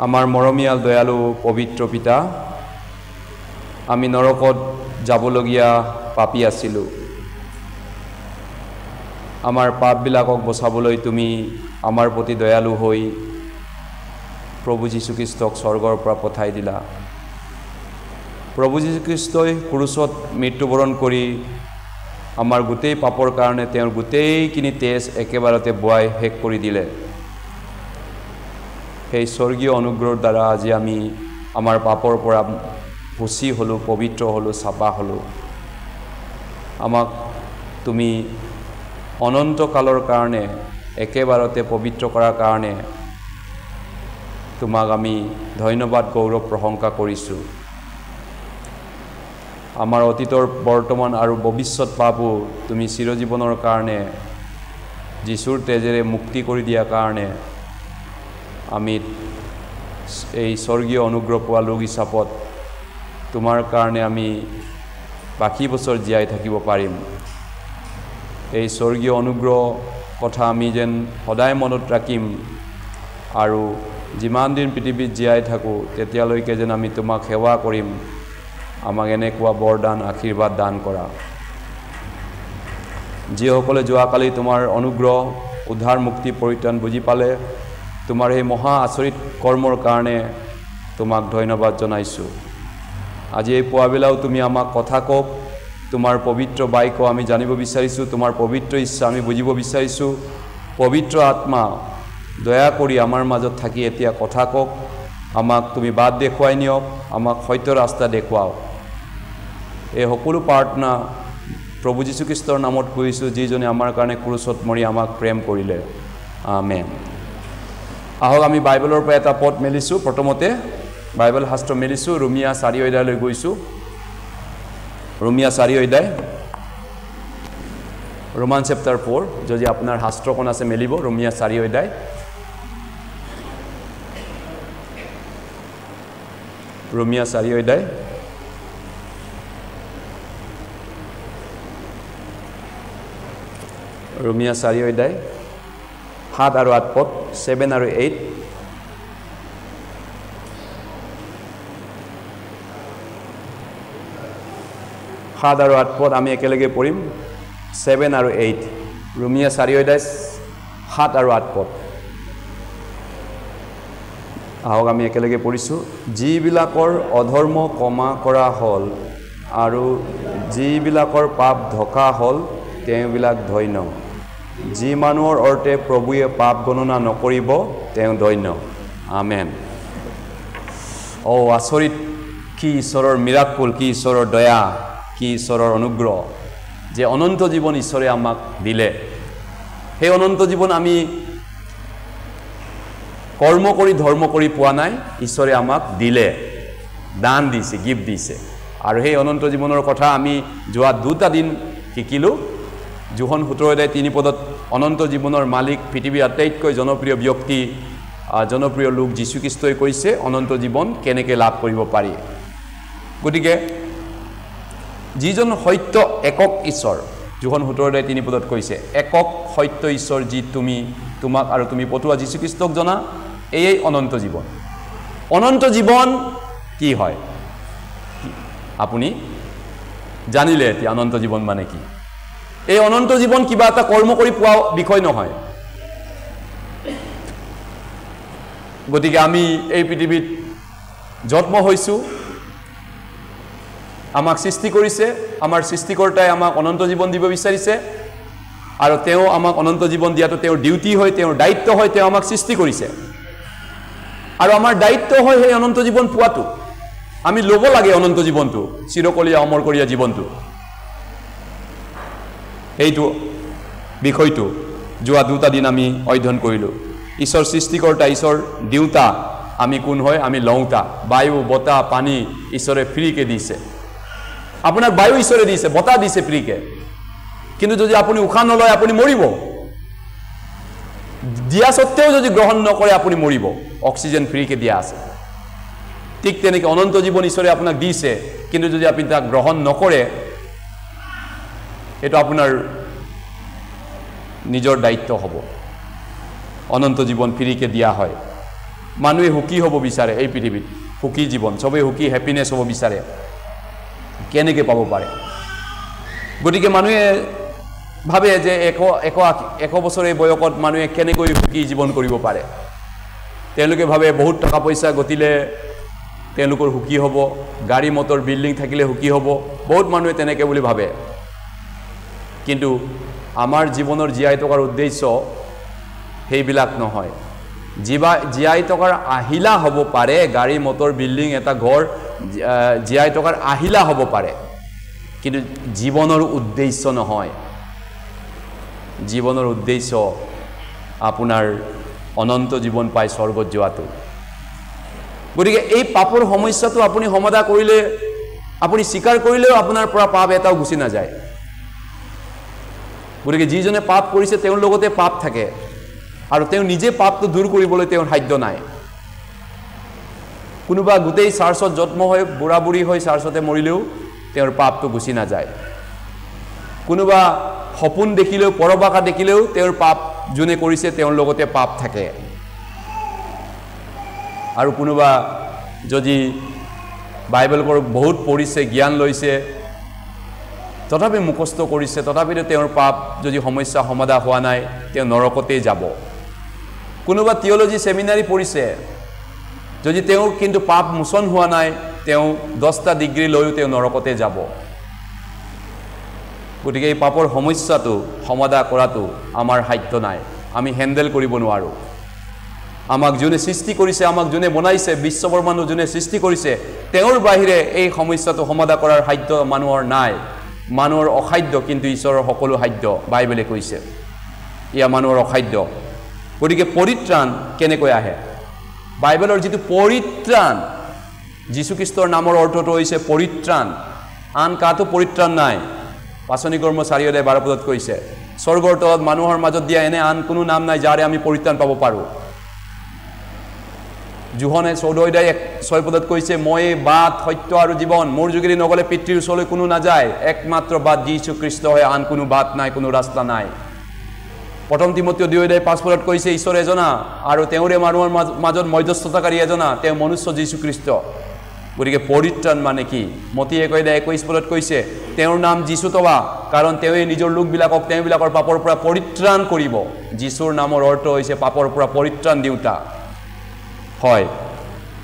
আমাৰ মৰমীয়াল দয়ালু পবিত্ৰ পিতা, আমি নৰকত যাবলগীয়া পাপী আছিলোঁ। আমাৰ পাপবিলাকক বচাবলৈ তুমি আমাৰ প্ৰতি দয়ালু হৈ প্ৰভু যীশুখ্ৰীষ্টক স্বৰ্গৰ পৰা পঠাই দিলা। প্ৰভু যীশুখ্ৰীষ্টই ক্ৰুচত মৃত্যুবৰণ কৰি আমাৰ গোটেই পাপৰ কাৰণে তেওঁৰ গোটেইখিনি তেজ একেবাৰতে বোৱাই শেষ কৰি দিলে। সেই স্বৰ্গীয় অনুগ্ৰহৰ দ্বাৰা আজি আমি আমাৰ পাপৰ পৰা ভুচি হ'লোঁ, পবিত্ৰ হ'লোঁ, চাপা হ'লোঁ। আমাক তুমি অনন্তকালৰ কাৰণে একেবাৰতে পবিত্ৰ কৰাৰ কাৰণে তোমাক আমি ধন্যবাদ, গৌৰৱ, প্ৰশংসা কৰিছোঁ। আমাৰ অতীতৰ, বৰ্তমান আৰু ভৱিষ্যত পাপো তুমি চিৰজীৱনৰ কাৰণে যীশুৰ তেজেৰে মুক্তি কৰি দিয়াৰ কাৰণে আমি এই স্বৰ্গীয় অনুগ্ৰহ পোৱা লোক হিচাপত তোমাৰ কাৰণে আমি বাকী বছৰ জীয়াই থাকিব পাৰিম। এই স্বৰ্গীয় অনুগ্ৰহ কথা আমি যেন সদায় মনত ৰাখিম আৰু যিমান দিন পৃথিৱীত জীয়াই থাকোঁ তেতিয়ালৈকে যেন আমি তোমাক সেৱা কৰিম। আমাক এনেকুৱা বৰদান, আশীৰ্বাদ দান কৰা। যিসকলে যোৱাকালি তোমাৰ অনুগ্ৰহ, উদ্ধাৰ, মুক্তি, পৰিত্ৰাণ বুজি পালে, তোমাৰ সেই মহা আচৰিত কৰ্মৰ কাৰণে তোমাক ধন্যবাদ জনাইছোঁ। আজি এই পুৱাবেলাও তুমি আমাক কথা কওক, তোমাৰ পবিত্ৰ বাক্য আমি জানিব বিচাৰিছোঁ, তোমাৰ পবিত্ৰ ইচ্ছা আমি বুজিব বিচাৰিছোঁ। পবিত্ৰ আত্মা দয়া কৰি আমাৰ মাজত থাকি এতিয়া কথা কওক, আমাক তুমি বাট দেখুৱাই নিয়ক, আমাক সত্য ৰাস্তা দেখুৱাওক। এই সকলো প্ৰাৰ্থনা প্ৰভু যীশুখ্ৰীষ্টৰ নামত কৰিছোঁ, যিজনে আমাৰ কাৰণে ক্ৰুচত মৰি আমাক প্ৰেম কৰিলে। আমেন। আহক আমি বাইবেলৰ পৰা এটা পদ মেলিছোঁ। প্ৰথমতে বাইবেল শাস্ত্ৰ মেলিছোঁ, ৰোমিয়া 4 অধ্যায়লৈ গৈছোঁ। ৰোমিয়া 4 অধ্যায়, ৰোমান চেপ্টাৰ 4। যদি আপোনাৰ শাস্ত্ৰখন আছে মেলিব, ৰোমিয়া 4 অধ্যায়। ৰোমিয়া 4 অধ্যায়, ৰোমিয়া 4 অধ্যায় 7 আৰু 8 পদ, 7 আৰু 8। সাত আৰু 8 পদ আমি একেলগে পঢ়িম। 7 আৰু 8, ৰোমিয়া 4 অধ্যায় 7 আৰু 8 পদ। আহক আমি একেলগে পঢ়িছোঁ। যিবিলাকৰ অধৰ্ম ক্ষমা কৰা হ'ল আৰু যিবিলাকৰ পাপ ঢকা হ'ল, তেওঁবিলাক ধন্য। যি মানুহৰ অৰ্থে প্ৰভুৱে পাপ গণনা নকৰিব, তেওঁ ধন্য। আমেন। আচৰিত! কি ঈশ্বৰৰ মিৰাকুল, কি ঈশ্বৰৰ দয়া, কি ঈশ্বৰৰ অনুগ্ৰহ যে অনন্ত জীৱন ঈশ্বৰে আমাক দিলে। সেই অনন্ত জীৱন আমি কৰ্ম কৰি, ধৰ্ম কৰি পোৱা নাই, ঈশ্বৰে আমাক দিলে, দান দিছে, গিফ্ট দিছে। আৰু সেই অনন্ত জীৱনৰ কথা আমি যোৱা 2টা দিন শিকিলোঁ। যোহন 17 অধ্যায় 3 পদত অনন্ত জীৱনৰ মালিক, পৃথিৱীৰ আটাইতকৈ জনপ্ৰিয় ব্যক্তি, জনপ্ৰিয় লোক যীশুখ্ৰীষ্টই কৈছে অনন্ত জীৱন কেনেকৈ লাভ কৰিব পাৰি। গতিকে যিজন সত্য একক ঈশ্বৰ, যোহন 17 অধ্যায় 3 পদত কৈছে, একক সত্য ঈশ্বৰ যি তোমাক আৰু তুমি পঠোৱা যীশুখ্ৰীষ্টক জনা, এয়েই অনন্ত জীৱন। অনন্ত জীৱন কি হয় আপুনি জানিলে এতিয়া অনন্ত জীৱন মানে কি। এই অনন্ত জীৱন কিবা এটা কৰ্ম কৰি পোৱা বিষয় নহয়। গতিকে আমি এই পৃথিৱীত জন্ম হৈছোঁ, আমাক সৃষ্টি কৰিছে, আমাৰ সৃষ্টিকৰ্তাই আমাক অনন্ত জীৱন দিব বিচাৰিছে আৰু তেওঁ আমাক অনন্ত জীৱন দিয়াটো তেওঁৰ ডিউটি হয়, তেওঁৰ দায়িত্ব হয়। তেওঁ আমাক সৃষ্টি কৰিছে আৰু আমাৰ দায়িত্ব হয় সেই অনন্ত জীৱন পোৱাটো। আমি ল'ব লাগে অনন্ত জীৱনটো, চিৰকলীয়া অমৰকৰীয়া জীৱনটো। এইটো বিষয়টো যোৱা 2টা দিন আমি অধ্যয়ন কৰিলোঁ। ঈশ্বৰ সৃষ্টিকৰ্তা, ঈশ্বৰ দিওঁতা, আমি কোন হয়? আমি লওঁতা। বায়ু, বতাহ, পানী ঈশ্বৰে ফ্ৰীকে দিছে। আপোনাক বায়ু ঈশ্বৰে দিছে, বতাহ দিছে ফ্ৰীকে, কিন্তু যদি আপুনি উশাহ নলয় আপুনি মৰিব। দিয়া সত্ত্বেও যদি গ্ৰহণ নকৰে আপুনি মৰিব। অক্সিজেন ফ্ৰীকে দিয়া আছে। ঠিক তেনেকৈ অনন্ত জীৱন ঈশ্বৰে আপোনাক দিছে, কিন্তু যদি আপুনি তাক গ্ৰহণ নকৰে, এইটো আপোনাৰ নিজৰ দায়িত্ব হ'ব। অনন্ত জীৱন ফ্ৰীকে দিয়া হয়। মানুহে সুখী হ'ব বিচাৰে এই পৃথিৱীত সুখী জীৱন সবেই সুখী হ্যাপিনেছ হ'ব বিচাৰে কেনেকৈ পাব পাৰে গতিকে মানুহে ভাবে যে 100 বছৰ এই বয়সত মানুহে কেনেকৈ সুখী জীৱন কৰিব পাৰে তেওঁলোকে ভাবে বহুত টকা পইচা গতিলে তেওঁলোকৰ সুখী হ'ব গাড়ী মটৰ বিল্ডিং থাকিলে সুখী হ'ব বহুত মানুহে তেনেকৈ বুলি ভাবে কিন্তু আমাৰ জীৱনৰ জীয়াই থকাৰ উদ্দেশ্য সেইবিলাক নহয় জীয়াই থকাৰ আহিলা হ'ব পাৰে গাড়ী মটৰ বিল্ডিং এটা ঘৰ জীয়াই থকাৰ আহিলা হ'ব পাৰে কিন্তু জীৱনৰ উদ্দেশ্য নহয় জীৱনৰ উদ্দেশ্য আপোনাৰ অনন্ত জীৱন পাই স্বৰ্গত যোৱাটো গতিকে এই পাপৰ সমস্যাটো আপুনি সমাধান কৰিলে আপুনি স্বীকাৰ কৰিলেও আপোনাৰ পৰা পাপ এটাও গুচি নাযায় গতিকে যিজনে পাপ কৰিছে তেওঁৰ লগতে পাপ থাকে আৰু তেওঁ নিজে পাপটো দূৰ কৰিবলৈ তেওঁৰ সাধ্য নাই কোনোবা গোটেই চাৰ্চত জন্ম হৈ বুঢ়া বুঢ়ী হৈ চাৰ্চতে মৰিলেও তেওঁৰ পাপটো গুচি নাযায় কোনোবা সপোন দেখিলেও পৰবাকা দেখিলেও তেওঁৰ পাপ যোনে কৰিছে তেওঁৰ লগতে পাপ থাকে আৰু কোনোবা যদি বাইবেল বহুত পঢ়িছে জ্ঞান লৈছে তথাপি মুখস্থ কৰিছে তথাপিতো তেওঁৰ পাপ যদি সমস্যা সমাধান হোৱা নাই তেওঁ নৰকতে যাব কোনোবা থিওলজি সেমিনাৰী পঢ়িছে যদি তেওঁৰ কিন্তু পাপ মোচন হোৱা নাই তেওঁ 10টা ডিগ্ৰী লৈও তেওঁ নৰকতে যাব গতিকে এই পাপৰ সমস্যাটো সমাধান কৰাটো আমাৰ সাধ্য নাই আমি হ্যান্ডেল কৰিব নোৱাৰো আমাক যোনে সৃষ্টি কৰিছে আমাক যোনে বনাইছে বিশ্বব্ৰহ্মাণ্ড যোনে সৃষ্টি কৰিছে তেওঁৰ বাহিৰে এই সমস্যাটো সমাধান কৰাৰ সাধ্য মানুহৰ নাই মানুহৰ অসাধ্য কিন্তু ঈশ্বৰৰ সকলো সাধ্য বাইবেলে কৈছে ইয়া মানুহৰ অসাধ্য গতিকে পৰিত্ৰাণ কেনেকৈ আহে বাইবেলৰ যিটো পৰিত্ৰাণ যীশু খ্ৰীষ্টৰ নামৰ অৰ্থটো হৈছে পৰিত্ৰাণ আন কাটো পৰিত্ৰাণ নাই পাচনি কৰ্ম 4:12 কৈছে স্বৰ্গৰ তলত মানুহৰ মাজত দিয়া এনে আন কোনো নাম নাই যাৰে আমি পৰিত্ৰাণ পাব পাৰো যোহনে 14:6 কৈছে মই বাট সত্য আৰু জীৱন মোৰ যোগেদি নগলে পিতৃৰ ওচৰলৈ কোনো নাযায় একমাত্ৰ বাট যীশু খ্ৰীষ্ট হয় আন কোনো বাট নাই কোনো ৰাস্তা নাই প্ৰথম তিমথিয় 2:5 কৈছে ঈশ্বৰ এজনা আৰু তেওঁৰে মানুহৰ মাজত মধ্যস্থতাকাৰী এজনা তেওঁ মনুষ্য যীশু খ্ৰীষ্ট গতিকে পৰিত্ৰাণ মানে কি মতি 1:21 কৈছে তেওঁৰ নাম যীশু তবা কাৰণ তেওঁৱে নিজৰ লোকবিলাকক তেওঁবিলাকৰ পাপৰ পৰা পৰিত্ৰাণ কৰিব যীশুৰ নামৰ অৰ্থ হৈছে পাপৰ পৰা পৰিত্ৰাণ দিউতা হয়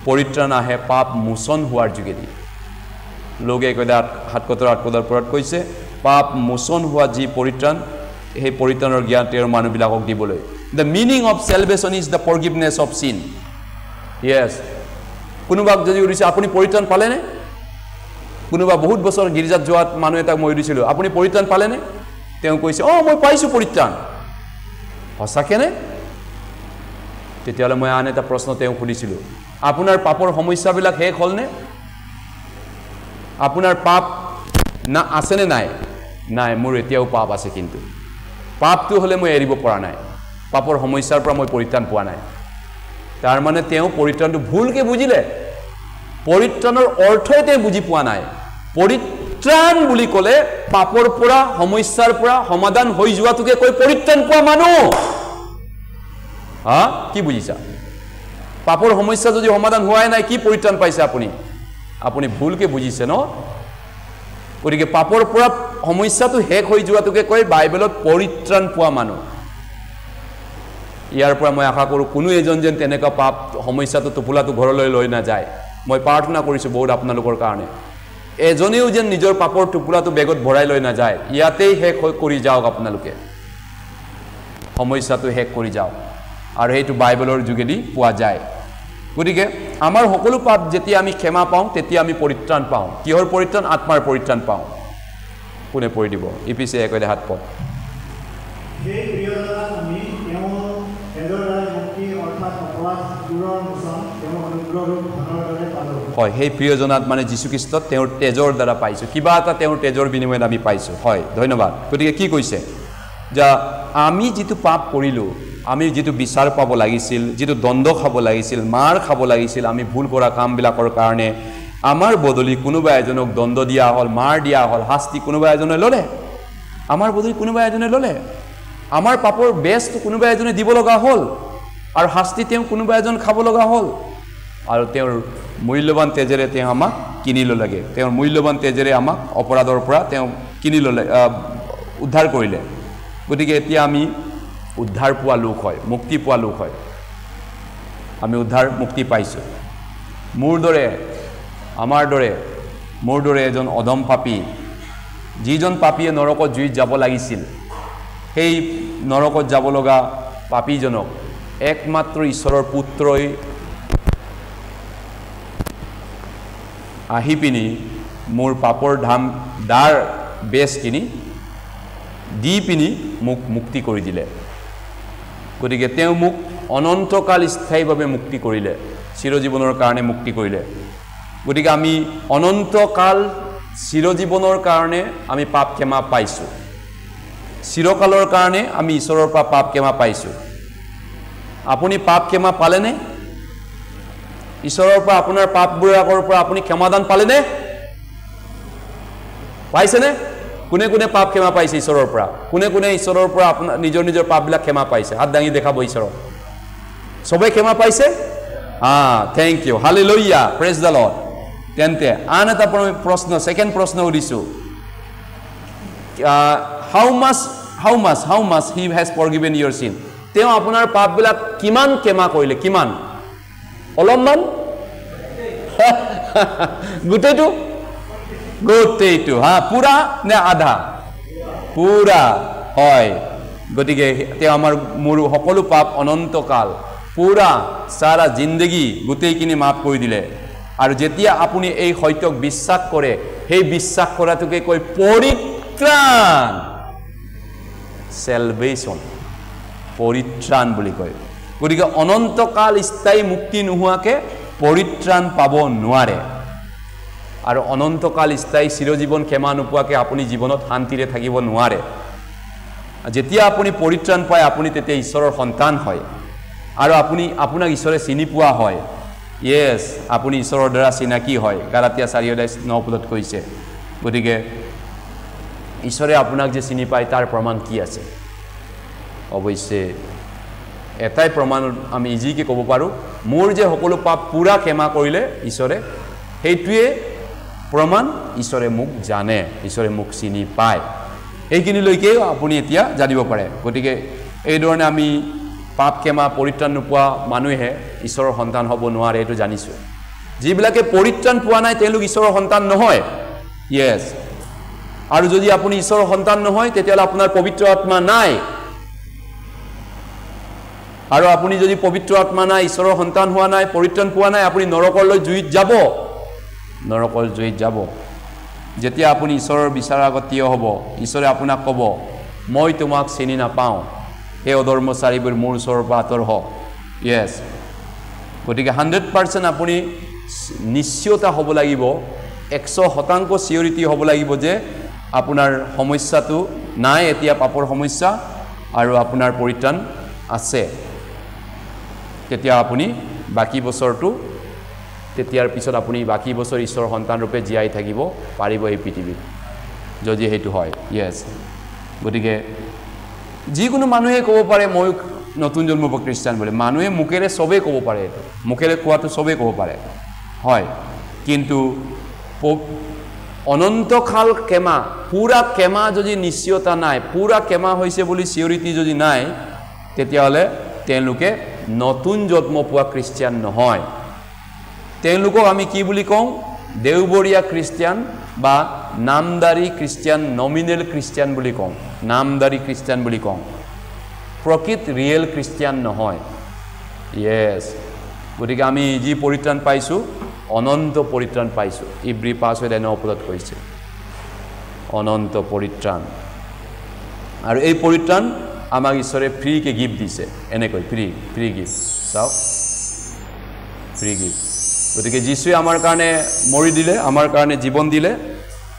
পৰিত্ৰাণ আহে পাপ মোচন হোৱাৰ যোগেদি লোকে 7:8 কৈছে পাপ মোচন হোৱা যি পৰিত্ৰাণ সেই পৰিত্ৰাণৰ জ্ঞান তেওঁৰ মানুহবিলাকক দিবলৈ the meaning of salvation is the forgiveness of sin yes কোনোবাক যদি উৰিছে আপুনি পৰিত্ৰাণ পালেনে কোনোবা বহুত বছৰ গিৰ্জাত যোৱাত মানুহ এটাক মই উৰিছিলো আপুনি পৰিত্ৰাণ পালেনে তেওঁ কৈছে মই পাইছো পৰিত্ৰাণ সঁচাকেনে তেতিয়ালে মই আন এটা প্ৰশ্ন তেওঁ সুধিছিলো আপোনাৰ পাপৰ সমস্যাবিলাক শেষ হ'লনে আপোনাৰ পাপ না আছেনে নাই নাই মোৰ এতিয়াও পাপ আছে কিন্তু পাপটো হলে মই এৰিব পৰা নাই পাপৰ সমস্যাৰ পৰা মই পৰিত্ৰাণ পোৱা নাই তাৰ মানে তেওঁ পৰিত্ৰাণটো ভুলকে বুজিলে পৰিত্ৰাণৰ অৰ্থই তেওঁ বুজি পোৱা নাই পৰিত্ৰাণ বুলি ক'লে পাপৰ পৰা সমস্যাৰ পৰা সমাধান হৈ যোৱাটোকে কৈ পৰিত্ৰাণ পোৱা মানুহ কি বুজিছা পাপৰ সমস্যা যদি সমাধান হোৱাই নাই কি পৰিত্ৰাণ পাইছে আপুনি ভুলকে বুজিছে ন গতিকে পাপৰ পৰা সমস্যাটো শেষ হৈ যোৱাটোকে কৈ বাইবেলত পৰিত্ৰাণ পোৱা মানুহ ইয়াৰ পৰা মই আশা কৰোঁ কোনো এজন যেন তেনেকুৱা পাপ সমস্যাটো টোপোলাটো ঘৰলৈ লৈ নাযায় মই প্ৰাৰ্থনা কৰিছোঁ বহুত আপোনালোকৰ কাৰণে এজনেও যেন নিজৰ পাপৰ টোপোলাটো বেগত ভৰাই লৈ নাযায় ইয়াতেই শেষ কৰি যাওক আপোনালোকে সমস্যাটো শেষ কৰি যাওক আৰু সেইটো বাইবেলৰ যোগেদি পোৱা যায় গতিকে আমাৰ সকলো পাপ যেতিয়া আমি ক্ষমা পাওঁ তেতিয়া আমি পৰিত্ৰাণ পাওঁ কিহৰ পৰিত্ৰাণ আত্মাৰ পৰিত্ৰাণ পাওঁ কোনে পঢ়ি দিব ইপিছে 1:7 সেই প্ৰিয়জনা আমি তেওঁ তেজৰ দ্বাৰা মুক্তি অৰ্থাৎ অপৰাধ দূৰৰ মোচন তেওঁ অনুগ্ৰহ ৰূপ ধনৰ দ্বাৰা পালোঁ হয় সেই প্ৰিয়জনাত মানে যীশু খ্ৰীষ্টত তেওঁৰ তেজৰ দ্বাৰা পাইছোঁ কিবা এটা তেওঁৰ তেজৰ বিনিময়ত আমি পাইছোঁ হয় ধন্যবাদ গতিকে কি কৈছে যে আমি যিটো পাপ কৰিলোঁ আমি যেটো বিচাৰ পাব লাগিছিল যেটো দণ্ড খাব লাগিছিল মাৰ খাব লাগিছিল আমি ভুল কৰা কামবিলাকৰ কাৰণে আমাৰ বদলি কোনোবা এজনক দণ্ড দিয়া হল মাৰ দিয়া হল শাস্তি কোনোবা এজনে ললে আমাৰ বদলি কোনোবা এজনে ললে আমাৰ পাপৰ বেষ্ট কোনোবা এজনে দিব লগা হল আৰু শাস্তি তেওঁ কোনোবা এজন খাব লগা হ'ল আৰু তেওঁৰ মূল্যৱান তেজেৰে তেওঁ আমাক কিনি ল'লেগে তেওঁৰ মূল্যৱান তেজেৰে আমাক অপৰাধৰ পৰা তেওঁ কিনি ল'লে উদ্ধাৰ কৰিলে গতিকে এতিয়া আমি উদ্ধাৰ পোৱা লোক হয় মুক্তি পোৱা লোক হয় আমি উদ্ধাৰ মুক্তি পাইছোঁ মোৰ দৰে এজন অধম পাপী যিজন পাপীয়ে নৰকত জুইত যাব লাগিছিল সেই নৰকত যাব লগা পাপীজনক একমাত্ৰ ঈশ্বৰৰ পুত্ৰই আহি পিনি মোৰ পাপৰ দাৰ বেজখিনি দি পিনি মোক মুক্তি কৰি দিলে গতিকে তেওঁ মোক অনন্তকাল স্থায়ীভাৱে মুক্তি কৰিলে চিৰজীৱনৰ কাৰণে মুক্তি কৰিলে গতিকে আমি অনন্তকাল চিৰজীৱনৰ কাৰণে আমি পাপ ক্ষমা পাইছোঁ চিৰকালৰ কাৰণে আমি ঈশ্বৰৰ পৰা পাপ ক্ষমা পাইছোঁ আপুনি পাপ ক্ষমা পালেনে ঈশ্বৰৰ পৰা আপোনাৰ পাপবোৰৰ পৰা আপুনি ক্ষমাদান পালেনে পাইছেনে কোনে কোনে পাপ ক্ষমা পাইছে ঈশ্বৰৰ পৰা কোনে কোনে ঈশ্বৰৰ পৰা আপোনাৰ নিজৰ পাপবিলাক ক্ষমা পাইছে হাত দাঙি দেখাব ঈশ্বৰক সবে ক্ষমা পাইছে thank you hallelujah praise the lord তেন্তে আন এটা প্ৰশ্ন সেকেন্ড প্ৰশ্ন উদিছো how much he has forgiven your sin তেওঁ আপোনাৰ পাপবিলাক কিমান ক্ষমা কৰিলে কিমান অলপমান গোটেইটো পুৰা নে আধা পুৰা হয় গতিকে তেওঁ আমাৰ মোৰ সকলো পাপ অনন্তকাল পুৰা সাৰা জিন্দগী গোটেইখিনি মাফ কৰি দিলে আৰু যেতিয়া আপুনি এই সত্যক বিশ্বাস কৰে সেই বিশ্বাস কৰাটোকে কয় পৰিত্ৰাণ salvation পৰিত্ৰাণ বুলি কয় গতিকে অনন্তকাল স্থায়ী মুক্তি নোহোৱাকে পৰিত্ৰাণ পাব নোৱাৰে আৰু অনন্তকাল স্থায়ী চিৰজীৱন ক্ষমা নোপোৱাকে আপুনি জীৱনত শান্তিৰে থাকিব নোৱাৰে যেতিয়া আপুনি পৰিত্ৰাণ পায় আপুনি তেতিয়া ঈশ্বৰৰ সন্তান হয় আৰু আপোনাক ঈশ্বৰে চিনি পোৱা হয় ইয়েস আপুনি ঈশ্বৰৰ দ্বাৰা চিনাকি হয় গালাতিয়া 4:9 কৈছে গতিকে ঈশ্বৰে আপোনাক যে চিনি পায় তাৰ প্ৰমাণ কি আছে অৱশ্যে এটাই প্ৰমাণ আমি ইজিকে ক'ব পাৰো মোৰ যে সকলো পাপ পুৰা ক্ষমা কৰিলে ঈশ্বৰে সেইটোৱে প্ৰমাণ ঈশ্বৰে মোক জানে ঈশ্বৰে মোক চিনি পায় এইখিনিলৈকে আপুনি এতিয়া জানিব পাৰে গতিকে এই ধৰণে আমি পাপ ক্ষমা পৰিত্ৰাণ নোপোৱা মানুহে ঈশ্বৰৰ সন্তান হ'ব নোৱাৰে এইটো জানিছো যিবিলাকে পৰিত্ৰাণ পোৱা নাই তেওঁলোক ঈশ্বৰৰ সন্তান নহয় ইয়েস আৰু যদি আপুনি ঈশ্বৰৰ সন্তান নহয় তেতিয়ালে আপোনাৰ পবিত্ৰ আত্মা নাই আৰু আপুনি যদি পবিত্ৰ আত্মা নাই ঈশ্বৰৰ সন্তান হোৱা নাই পৰিত্ৰাণ পোৱা নাই আপুনি নৰকলৈ জুইত যাব যেতিয়া আপুনি ঈশ্বৰৰ বিচাৰ আগত থিয় হ'ব ঈশ্বৰে আপোনাক ক'ব মই তোমাক চিনি নাপাওঁ হে অধৰ্মচাৰীবোৰ মোৰ ওচৰৰ পৰা আঁতৰ হ ইয়েস গতিকে 100% আপুনি নিশ্চয়তা হ'ব লাগিব 100% চিয়ৰিটি হ'ব লাগিব যে আপোনাৰ সমস্যাটো নাই এতিয়া পাপৰ সমস্যা আৰু আপোনাৰ পৰিত্ৰাণ আছে তেতিয়া আপুনি বাকি বছৰটো তেতিয়াৰ পিছত আপুনি বাকি বছৰ ঈশ্বৰৰ সন্তান ৰূপে জীয়াই থাকিব পাৰিব এই পৃথিৱীত যদি হেতু হয় ইয়েস গতিকে যিকোনো মানুহে ক'ব পাৰে মই নতুন জন্ম পোৱা খ্ৰীষ্টান বুলি মানুহে মুখেৰে সবে ক'ব পাৰে মুখেৰে কোৱাটো সবে ক'ব পাৰে হয় কিন্তু অনন্তকাল ক্ষমা পুৰা ক্ষমা যদি নিশ্চয়তা নাই পুৰা ক্ষমা হৈছে বুলি চিয়ৰিটি যদি নাই তেতিয়াহ'লে তেওঁলোকে নতুন জন্ম পোৱা খ্ৰীষ্টান নহয় তেওঁলোকক আমি কি বুলি কওঁ দেওবৰীয়া খ্ৰীষ্টান বা নামদাৰী খ্ৰীষ্টান নমিনেল খ্ৰীষ্টান বুলি কওঁ নামদাৰী খ্ৰীষ্টান বুলি কওঁ প্ৰকৃত ৰিয়েল খ্ৰীষ্টান নহয় ইয়েস গতিকে আমি যি পৰিত্ৰাণ পাইছোঁ অনন্ত পৰিত্ৰাণ পাইছোঁ ইব্ৰী 5:9 কৈছে অনন্ত পৰিত্ৰাণ আৰু এই পৰিত্ৰাণ আমাক ঈশ্বৰে ফ্ৰীকে গিফ্ট দিছে এনেকৈ ফ্ৰী গিফ্ট চাওক ফ্ৰী গিফ্ট গতিকে যিশুৱে আমাৰ কাৰণে মৰি দিলে আমাৰ কাৰণে জীৱন দিলে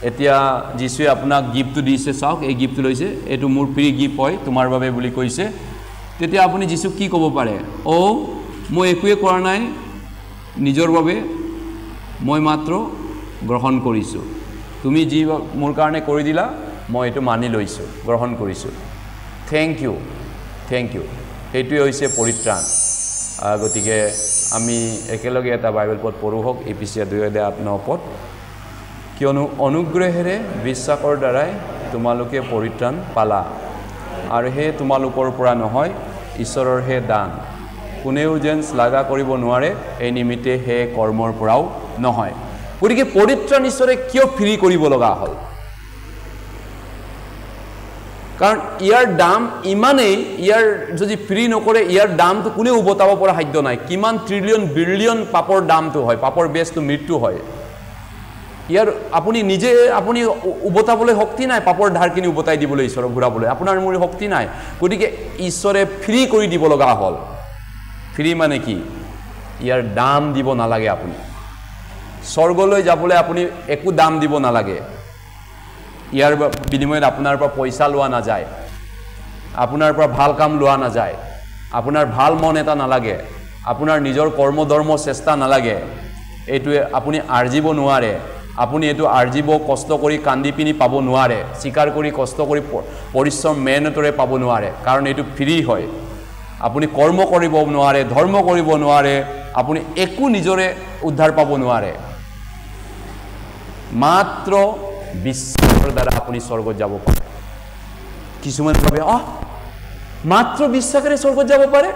এতিয়া যিশুৱে আপোনাক গিফ্টটো দিছে চাওক এই গিফ্টটো লৈছে এইটো মোৰ ফ্ৰী গিফ্ট হয় তোমাৰ বাবে বুলি কৈছে তেতিয়া আপুনি যিশুক কি ক'ব পাৰে মই একোৱে কৰা নাই নিজৰ বাবে মই মাত্ৰ গ্ৰহণ কৰিছোঁ তুমি যি মোৰ কাৰণে কৰি দিলা মই এইটো মানি লৈছোঁ গ্ৰহণ কৰিছোঁ থেংক ইউ সেইটোৱে হৈছে পৰিত্ৰাণ গতিকে আমি একেলগে এটা বাইবেল পদ পঢ়ো হওক এপিচিয়া 2:8 পদ কিয়নো অনুগ্ৰহেৰে বিশ্বাসৰ দ্বাৰাই তোমালোকে পৰিত্ৰাণ পালা আৰু হে তোমালোকৰ পৰা নহয় ঈশ্বৰৰ হে দান কোনেও যেন শ্লাঘা কৰিব নোৱাৰে এই নিমিত্তে হে কৰ্মৰ পৰাও নহয় গতিকে পৰিত্ৰাণ ঈশ্বৰে কিয় ফ্ৰী কৰিব লগা হ'ল কাৰণ ইয়াৰ দাম ইমানেই ইয়াৰ যদি ফ্ৰী নকৰে ইয়াৰ দামটো কোনেও উবতাব পৰা সাধ্য নাই কিমান ট্ৰিলিয়ন বিলিয়ন পাপৰ দামটো হয় পাপৰ বেছটো মৃত্যু হয় ইয়াৰ আপুনি নিজে আপুনি উবতাবলৈ শক্তি নাই পাপৰ ধাৰখিনি উবতাই দিবলৈ ঈশ্বৰক ঘূৰাবলৈ আপোনাৰ মোৰ শক্তি নাই গতিকে ঈশ্বৰে ফ্ৰী কৰি দিব লগা হ'ল ফ্ৰী মানে কি ইয়াৰ দাম দিব নালাগে আপুনি স্বৰ্গলৈ যাবলৈ আপুনি একো দাম দিব নালাগে ইয়াৰ বিনিময়ত আপোনাৰ পৰা পইচা লোৱা নাযায় আপোনাৰ পৰা ভাল কাম লোৱা নাযায় আপোনাৰ ভাল মন এটা নালাগে আপোনাৰ নিজৰ কৰ্ম ধৰ্ম চেষ্টা নালাগে এইটোৱে আপুনি আৰ্জিব নোৱাৰে আপুনি এটো আৰ্জিব কষ্ট কৰি কান্দি পিনি পাব নোৱাৰে স্বীকাৰ কৰি কষ্ট কৰি পৰিশ্ৰম মেহনতৰে পাব নোৱাৰে কাৰণ এইটো ফ্ৰী হয় আপুনি কৰ্ম কৰিব নোৱাৰে ধৰ্ম কৰিব নোৱাৰে আপুনি একো নিজৰে উদ্ধাৰ পাব নোৱাৰে মাত্ৰ বিশ্বাসৰ দ্বাৰা আপুনি স্বৰ্গত যাব পাৰে কিছুমান ভাবে মাত্ৰ বিশ্বাসৰে স্বৰ্গত যাব পাৰে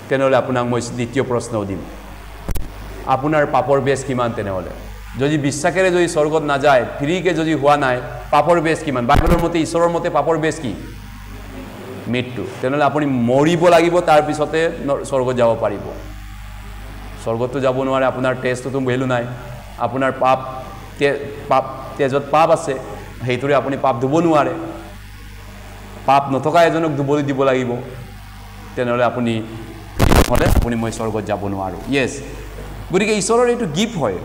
তেনেহলে আপোনাক মই দ্বিতীয় প্ৰশ্ন দিম আপোনাৰ পাপৰ বেছ কিমান তেনেহলে যদি বিশ্বাসেৰে যদি স্বৰ্গত না যায় ফ্ৰীকে যদি হোৱা নাই পাপৰ বেছ কিমান বাইবেলৰ মতে ঈশ্বৰৰ মতে পাপৰ বেছ কি মৃত্যু তেনেহলে আপুনি মৰিব লাগিব তাৰ পিছতে স্বৰ্গত যাব পাৰিব স্বৰ্গতো যাব নোৱাৰে আপোনাৰ টেষ্টটো ভেলু নাই আপোনাৰ পাপ তেজত পাপ আছে সেইটোৰে আপুনি পাপ ধুব নোৱাৰে পাপ নথকা এজনক ধুবলৈ দিব লাগিব তেনেহলে আপুনি মই স্বৰ্গত যাব নোৱাৰো ইয়েস গতিকে ঈশ্বৰৰ এইটো গিফ্ট হয়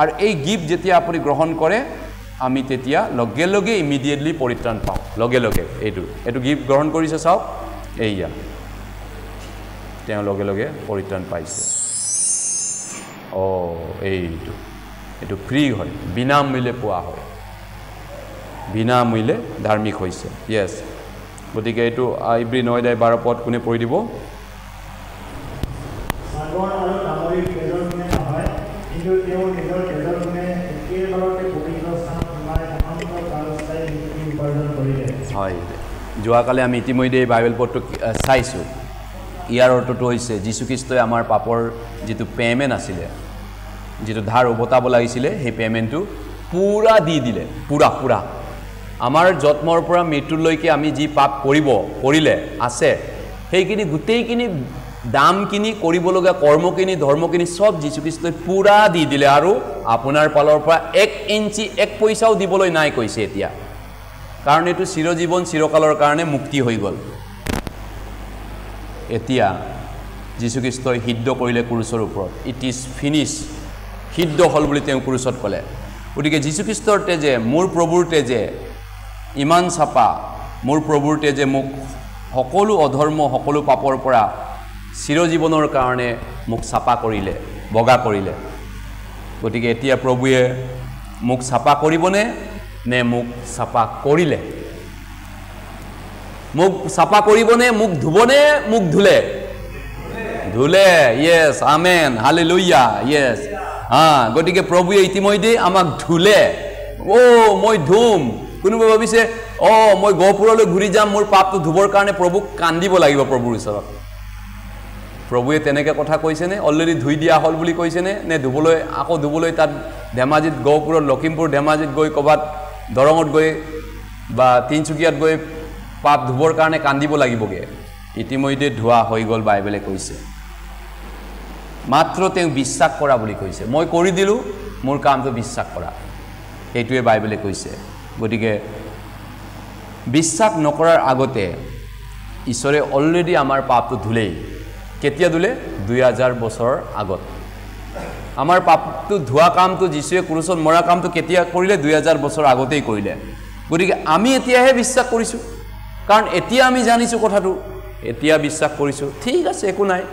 আৰু এই গিফ্ট যেতিয়া আপুনি গ্ৰহণ কৰে আমি তেতিয়া লগে লগে ইমিডিয়েটলি পৰিত্ৰাণ পাওঁ লগে লগে এইটো গিফ্ট গ্ৰহণ কৰিছে চাওক এইয়া তেওঁ লগে লগে পৰিত্ৰাণ পাইছে এইটো ফ্ৰী হয় বিনামূল্যে পোৱা হয় বিনামূল্যে ধাৰ্মিক হৈছে ইয়েস গতিকে এইটো ইব্ৰী 9:12 পদ কোনে পঢ়ি দিব সাগৰ আৰু তামৰীৰ তেজৰ গুণে নহয় কিন্তু তেওঁ নিজৰ তেজৰ গুণে একেবাৰতে পবিত্ৰ স্থান সোমাই অনন্ত কালস্থায়ী মুক্তি উপাৰ্জন কৰিলে হয় যোৱাকালি আমি ইতিমধ্যে এই বাইবেল পদটো চাইছোঁ ইয়াৰ অৰ্থটো হৈছে যীশুখ্ৰীষ্টই আমাৰ পাপৰ যিটো পেমেণ্ট আছিলে যেটো ধাৰ উবতাব লাগিছিলে সেই পেমেন্টটো পুৰা দি দিলে পুৰা আমাৰ জন্মৰ পৰা মৃত্যুলৈকে আমি যি পাপ কৰিলে আছে সেইখিনি গোটেইখিনি দামখিনি কৰিব লগা কৰ্মখিনি ধৰ্মখিনি সব যীশুখ্ৰীষ্টই পুৰা দি দিলে আৰু আপোনাৰ পালৰ পৰা 1 ইঞ্চি 1 পইচাও দিবলৈ নাই কৈছে এতিয়া কাৰণ এটো চিৰজীৱন চিৰকালৰ কাৰণে মুক্তি হৈ গল এতিয়া যীশুখ্ৰীষ্টই সিদ্ধ কৰিলে ক্ৰুচৰ ওপৰত ইট ইজ ফিনিশ সিদ্ধ হল বুলি তেওঁ ক্ৰুচত কলে গতিকে যীশুখ্ৰীষ্টৰ তেজে মোৰ প্ৰভুৰ তেজে ইমান চাপা মোৰ প্ৰভুৰ তেজে মোক সকলো অধৰ্ম সকলো পাপৰ পৰা চিৰজীৱনৰ কাৰণে মোক চাপা কৰিলে বগা কৰিলে গতিকে এতিয়া প্ৰভুৱে মোক চাপা কৰিবনে নে মোক চাপা কৰিলে মোক চাপা কৰিবনে মোক ধুবনে মোক ধুলে ইয়েস আমেন হালেলুয়া ইয়েস গতিকে প্ৰভুৱে ইতিমধ্যে আমাক ধুলে মই ধুম কোনোবা ভাবিছে মই গহপুৰলৈ ঘূৰি যাম মোৰ পাপটো ধুবৰ কাৰণে প্ৰভুক কান্দিব লাগিব প্ৰভুৰ ওচৰত প্ৰভুৱে তেনেকে কথা কৈছে নে অলৰেডি ধুই দিয়া হল বুলি কৈছে নে ধুবলৈ আকৌ ধুবলৈ তাত ধেমাজিত গহপুৰত লখিমপুৰ ধেমাজিত গৈ কবাত দৰঙত গৈ বা তিনচুকীয়াত গৈ পাপ ধুবৰ কাৰণে কান্দিব লাগিবগে ইতিমধ্যে ধোৱা হৈ গল বাইবেলে কৈছে মাত্ৰ তেওঁ বিশ্বাস কৰা বুলি কৈছে মই কৰি দিলো মোৰ কামটো বিশ্বাস কৰা এইটোৱে বাইবেলে কৈছে গতিকে বিশ্বাস নকৰাৰ আগতে ঈশ্বৰে অলৰেডি আমাৰ পাপটো ধুলেই কেতিয়া ধুলে 2000 বছৰৰ আগত আমাৰ পাপটো ধোৱা কামটো যিশুৱে ক্ৰুচত মৰা কামটো কেতিয়া কৰিলে 2000 বছৰ আগতেই কৰিলে গতিকে আমি এতিয়াহে বিশ্বাস কৰিছো কাৰণ এতিয়া আমি জানিছো কথাটো এতিয়া বিশ্বাস কৰিছো ঠিক আছে একো নাই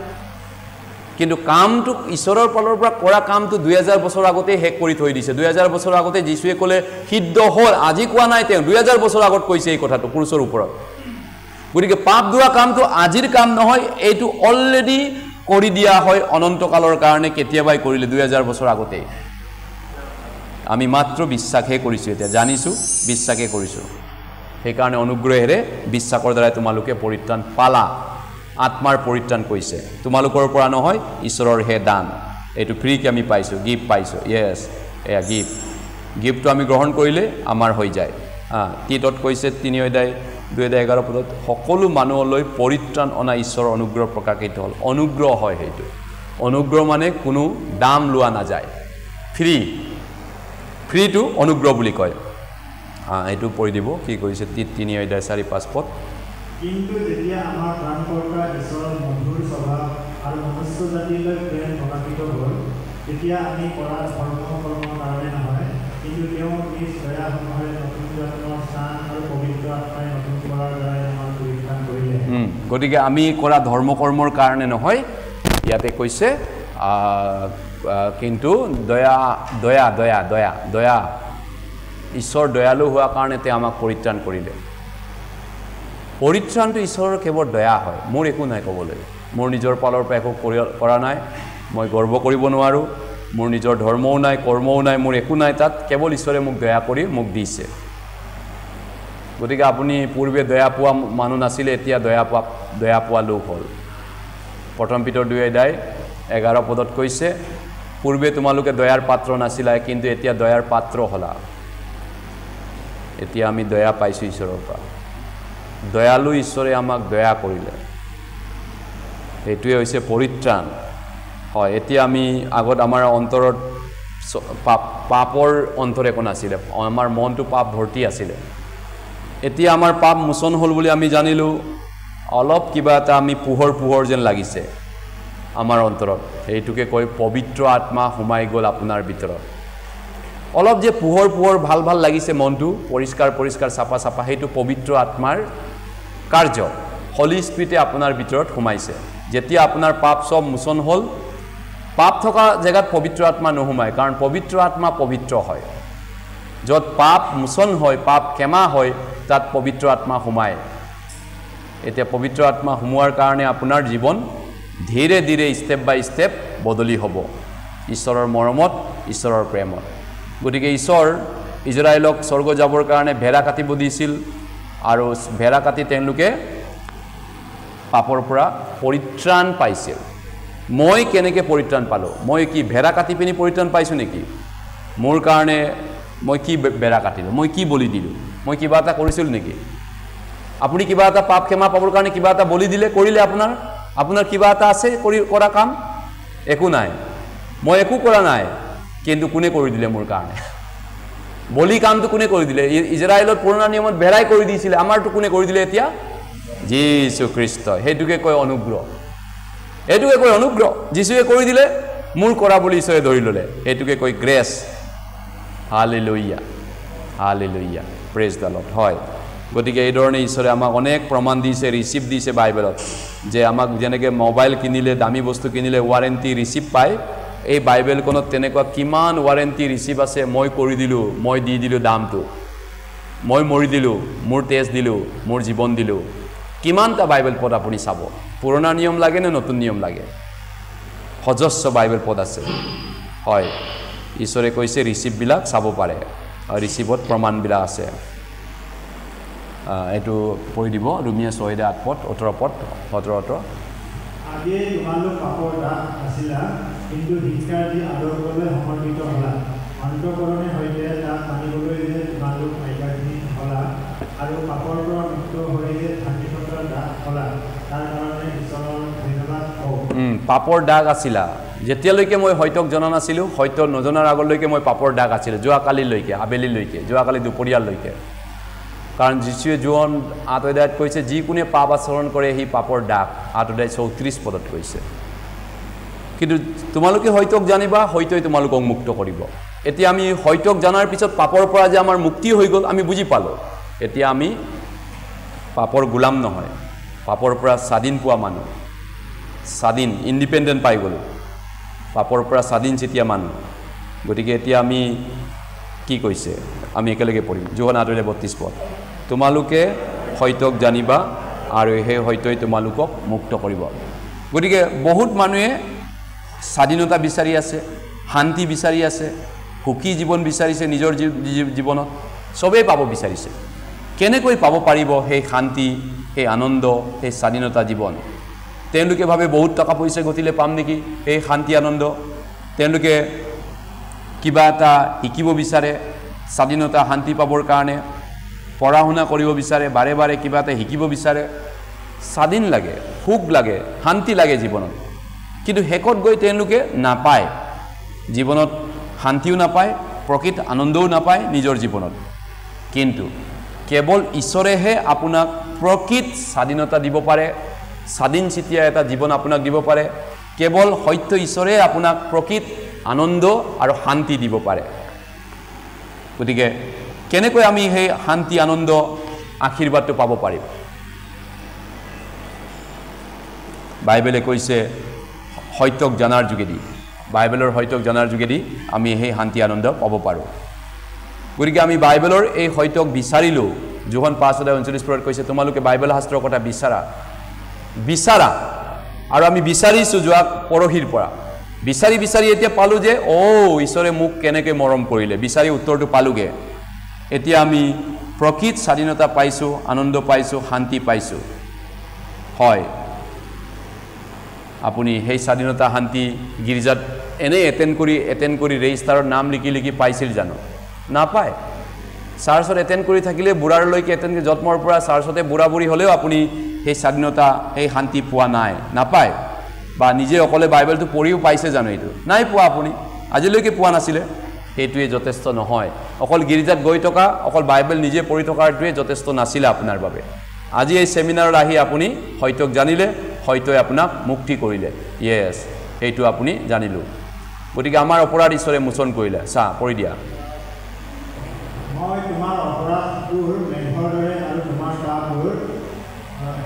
কিন্তু কামটো ঈশ্বৰৰ ফালৰ পৰা কৰা কামটো 2000 বছৰ আগতে শেষ কৰি থৈ দিছে 2000 বছৰ আগতে যিশুৱে ক'লে সিদ্ধ হ'ল আজি কোৱা নাই তেওঁ 2000 বছৰ আগত কৈছে এই কথাটো ক্ৰুচৰ ওপৰত গতিকে পাপ ধোৱা কামটো আজিৰ কাম নহয়, এইটো অলৰেডি কৰি দিয়া হয় অনন্তকালৰ কাৰণে, কেতিয়াবাই কৰিলে 2000 বছৰ আগতেই। আমি মাত্ৰ বিশ্বাসহে কৰিছোঁ, এতিয়া জানিছোঁ বিশ্বাসহে কৰিছোঁ। সেইকাৰণে অনুগ্ৰহেৰে বিশ্বাসৰ দ্বাৰাই তোমালোকে পৰিত্ৰাণ পালা, আত্মাৰ পৰিত্ৰাণ কৈছে, তোমালোকৰ পৰা নহয়, ঈশ্বৰৰ হে দান। এইটো ফ্ৰীকে আমি পাইছোঁ, গিফ্ট পাইছোঁ। য়েছ, এয়া গিফ্টটো আমি গ্ৰহণ কৰিলে আমাৰ হৈ যায়। তিতত কৈছে 3:2-11 সকলো মানুহলৈ পৰিত্ৰাণ অনা ঈশ্বৰৰ অনুগ্ৰহ প্ৰকাশিত হ'ল। অনুগ্ৰহ হয় সেইটো। অনুগ্ৰহ মানে কোনো দাম লোৱা নাযায়, ফ্ৰীটো অনুগ্ৰহ বুলি কয়। এইটো পঢ়ি দিব, কি কৰিছে 3:4-5 কিন্তু যেতিয়া আমাৰ প্ৰাণকৰ্তা ঈশ্বৰৰ মধুৰ স্বভাৱ আৰু মনুষ্য জাতিলৈ প্ৰেম প্ৰকাশিত হ'ল, তেতিয়া আমি কৰা ধৰ্মৰ কাৰণে নহয়, কিন্তু তেওঁ নিজ দয়াসমূহে নতুন জন্মৰ স্নান আৰু পবিত্ৰ আত্মাই নতুন কৰাৰ দ্বাৰাই আমাক পৰিত্ৰাণ কৰিলে। গতিকে আমি কৰা ধৰ্মকৰ্মৰ কাৰণে নহয়, ইয়াতে কৈছে কিন্তু দয়া ঈশ্বৰ দয়ালু হোৱাৰ কাৰণে তেওঁ আমাক পৰিত্ৰাণ কৰিলে। পৰিত্ৰাণটো ঈশ্বৰৰ কেৱল দয়া হয়, মোৰ একো নাই ক'বলৈ। মোৰ নিজৰ ফালৰ পৰা একো কৰা নাই, মই গৰ্ব কৰিব নোৱাৰোঁ, মোৰ নিজৰ ধৰ্মও নাই, কৰ্মও নাই, মোৰ একো নাই তাত, কেৱল ঈশ্বৰে মোক দয়া কৰি মোক দিছে। গতিকে আপুনি পূৰ্বে দয়া পোৱা মানুহ নাছিলে, এতিয়া দয়া পোৱা লোক হ'ল। 1 পিতৰ 2:11 কৈছে, পূৰ্বে তোমালোকে দয়াৰ পাত্ৰ নাছিলা, কিন্তু এতিয়া দয়াৰ পাত্ৰ হ'লা। এতিয়া আমি দয়া পাইছোঁ ঈশ্বৰৰ পৰা। দয়ালু ঈশ্বৰে আমাক দয়া কৰিলে, সেইটোৱে হৈছে পৰিত্ৰাণ। হয়, এতিয়া আমি আগত আমাৰ অন্তৰত পাপৰ অন্তৰ একো নাছিলে, আমাৰ মনটো পাপ ভৰ্তি আছিলে। এতিয়া আমাৰ পাপ মোচন হ'ল বুলি আমি জানিলোঁ, অলপ কিবা এটা আমি পোহৰ যেন লাগিছে আমাৰ অন্তৰত। সেইটোকে কয় পবিত্ৰ আত্মা সোমাই গ'ল আপোনাৰ ভিতৰত। অলপ যে পোহৰ ভাল লাগিছে, মনটো পৰিষ্কাৰ চাফা, সেইটো পবিত্ৰ আত্মাৰ কাৰ্য। হলি স্পিৰিটে আপোনাৰ ভিতৰত সোমাইছে। যেতিয়া আপোনাৰ পাপ চব মোচন হ'ল, পাপ থকা জেগাত পবিত্ৰ আত্মা নোসোমায়, কাৰণ পবিত্ৰ আত্মা পবিত্ৰ হয়। য'ত পাপ মোচন হয়, পাপ ক্ষমা হয়, তাত পবিত্ৰ আত্মা সোমায়। এতিয়া পবিত্ৰ আত্মা সোমোৱাৰ কাৰণে আপোনাৰ জীৱন ধীৰে ধীৰে ষ্টেপ বাই ষ্টেপ বদলি হ'ব ঈশ্বৰৰ মৰমত, ঈশ্বৰৰ প্ৰেমত। গতিকে ঈশ্বৰ ইজৰাইলক স্বৰ্গ যাবৰ কাৰণে ভেড়া কাটিব দিছিল, আৰু ভেড়া কাটি তেওঁলোকে পাপৰ পৰা পৰিত্ৰাণ পাইছিল। মই কেনেকৈ পৰিত্ৰাণ পালোঁ? মই কি ভেড়া কাটি পিনি পৰিত্ৰাণ পাইছোঁ নেকি? মোৰ কাৰণে মই কি বেৰা কাটিলোঁ? মই কি বলি দিলোঁ? মই কিবা এটা কৰিছিলোঁ নেকি? আপুনি কিবা এটা পাপ ক্ষমা পাবৰ কাৰণে কিবা এটা বলি দিলে, কৰিলে? আপোনাৰ কিবা এটা আছে কৰা কাম? একো নাই, মই একো কৰা নাই, কিন্তু কোনে কৰি দিলে মোৰ কাৰণে? বলি কামটো কোনে কৰি দিলে? ইজৰাইলত পুৰণা নিয়মত ভেড়াই কৰি দিছিলে, আমাৰটো কোনে কৰি দিলে এতিয়া? যীশু খ্ৰীষ্ট। সেইটোকে কয় অনুগ্ৰহ, এইটোকে কয় অনুগ্ৰহ। যীশুৱে কৰি দিলে, মোৰ কৰা বুলি ঈশ্বৰে ধৰি ল'লে, এইটোকে কয় grace. Hallelujah, hallelujah, praise the lord. হয়, গতিকে এইধৰণে ঈশ্বৰে আমাক অনেক প্ৰমাণ দিছে, ৰিচিপ্ট দিছে বাইবেলত, যে আমাক যেনেকৈ মোবাইল কিনিলে, দামী বস্তু কিনিলে ৱাৰেণ্টি ৰিচিপ্ট পায়, এই বাইবেলখনত তেনেকুৱা কিমান ৱাৰেণ্টি ৰিচিপ্ট আছে। মই কৰি দিলোঁ, মই দি দিলোঁ দামটো, মই মৰি দিলোঁ, মোৰ তেজ দিলোঁ, মোৰ জীৱন দিলোঁ। কিমানটা বাইবেল পদ আপুনি চাব, পুৰণা নিয়ম লাগে নে নতুন নিয়ম লাগে? সহস্ৰ বাইবেল পদ আছে। হয়, ঈশ্বৰে কৈছে ৰিচিপ্টবিলাক চাব পাৰে, ৰিচিপ্টত প্ৰমাণবিলাক আছে। এইটো পঢ়ি দিব, ৰোমিয়া 6:8-18 আগেয়ে তোমালোক পাপৰ দাস আছিলা, কিন্তু ধিক্কাৰ দি আদৰ্শলৈ সমৰ্পিত হ'লা। অন্তঃকৰণে সৈতে তাক মানিবলৈ যে তোমালোক আজ্ঞাহীন হ'লা, আৰু পাপৰ পৰা মুক্ত হৈ যে স্বাধীনতাৰ দাস হ'লা, তাৰ কাৰণে ঈশ্বৰৰ ধন্যবাদ কওঁ। পাপৰ দাগ আছিলা, যেতিয়ালৈকে মই সত্যক জনা নাছিলোঁ, সত্য নজনাৰ আগলৈকে মই পাপৰ দাগ আছিলোঁ, যোৱাকালিলৈকে, আবেলিলৈকে, যোৱাকালি দুপৰীয়ালৈকে। কাৰণ যীশুৱে যোহন 8 কৈছে, যিকোনে পাপ আচৰণ কৰে সি পাপৰ দাগ, 8:34 কৈছে। কিন্তু তোমালোকে সত্যক জানিবা, সত্যই তোমালোকক মুক্ত কৰিব। এতিয়া আমি সত্যক জনাৰ পিছত পাপৰ পৰা যে আমাৰ মুক্তি হৈ গ'ল, আমি বুজি পালোঁ। এতিয়া আমি পাপৰ গোলাম নহয়, পাপৰ পৰা স্বাধীন পোৱা মানুহ, স্বাধীন, ইণ্ডিপেণ্ডেণ্ট পাই গ'লোঁ, পাপৰ পৰা স্বাধীন যেতিয়া মানুহ। গতিকে এতিয়া আমি কি কৈছে, আমি একেলগে পঢ়িম যোহন 8:32। তোমালোকে সত্যক জানিবা আৰু সেই সত্যই তোমালোকক মুক্ত কৰিব গতিকে বহুত মানুহে স্বাধীনতা বিচাৰি আছে শান্তি বিচাৰি আছে সুখী জীৱন বিচাৰিছে নিজৰ জীৱনত সবেই পাব বিচাৰিছে কেনেকৈ পাব পাৰিব সেই শান্তি সেই আনন্দ সেই স্বাধীনতা জীৱন তেওঁলোকে ভাবে বহুত টকা পইচা গতিলে পাম নেকি এই শান্তি আনন্দ তেওঁলোকে কিবা এটা শিকিব বিচাৰে স্বাধীনতা শান্তি পাবৰ কাৰণে পঢ়া শুনা কৰিব বিচাৰে বাৰে বাৰে কিবা এটা শিকিব বিচাৰে স্বাধীন লাগে সুখ লাগে শান্তি লাগে জীৱনত কিন্তু হেকত গৈ তেওঁলোকে নাপায় জীৱনত শান্তিও নাপায় প্ৰকৃত আনন্দও নাপায় নিজৰ জীৱনত কিন্তু কেৱল ঈশ্বৰেহে আপোনাক প্ৰকৃত স্বাধীনতা দিব পাৰে স্বাধীন চিতিয়া এটা জীৱন আপোনাক দিব পাৰে কেৱল সত্য ঈশ্বৰে আপোনাক প্ৰকৃত আনন্দ আৰু শান্তি দিব পাৰে গতিকে কেনেকৈ আমি সেই শান্তি আনন্দ আশীৰ্বাদটো পাব পাৰিম বাইবেলে কৈছে সত্যক জানাৰ যোগেদি বাইবেলৰ সত্যক জানাৰ যোগেদি আমি সেই শান্তি আনন্দ পাব পাৰোঁ গতিকে আমি বাইবেলৰ এই সত্যক বিচাৰিলোঁ যোহন 5:39 কৈছে তোমালোকে বাইবেল শাস্ত্ৰৰ কথা বিচাৰা আৰু আমি বিচাৰিছোঁ যোৱা পৰহিৰ পৰা বিচাৰি বিচাৰি এতিয়া পালোঁ যে ঈশ্বৰে মোক কেনেকৈ মৰম কৰিলে বিচাৰি উত্তৰটো পালোঁগৈ এতিয়া আমি প্ৰকৃত স্বাধীনতা পাইছোঁ আনন্দ পাইছোঁ শান্তি পাইছোঁ হয় আপুনি সেই স্বাধীনতা শান্তি গিৰ্জাত এনে এটেণ্ড কৰি ৰেজিষ্টাৰত নাম লিখি পাইছিল জানো নাপায় চাৰ্চত এটেণ্ড কৰি থাকিলে বুঢ়াৰলৈকে এটেণ্ড জন্মৰ পৰা চাৰ্চতে বুঢ়া বুঢ়ী হ'লেও আপুনি সেই স্বাধীনতা সেই শান্তি পোৱা নাপায় বা নিজে অকলে বাইবেলটো পঢ়িও পাইছে জানো এইটো নাই পোৱা আপুনি আজিলৈকে পোৱা নাছিলে সেইটোৱে যথেষ্ট নহয় অকল গিৰ্জাত গৈ থকা অকল বাইবেল নিজে পঢ়ি থকাটোৱে যথেষ্ট নাছিলে আপোনাৰ বাবে আজি এই সেমিনাৰত আহি আপুনি সত্যক জানিলে সত্যই আপোনাক মুক্তি কৰিলে ইয়েছ সেইটো আপুনি জানিলোঁ গতিকে আমাৰ অপৰাধ ঈশ্বৰে মোচন কৰিলে চা পঢ়ি দিয়া মই তোমাৰ অপৰাধবোৰ মেঘৰ দৰে আৰু তোমাৰ পাপবোৰ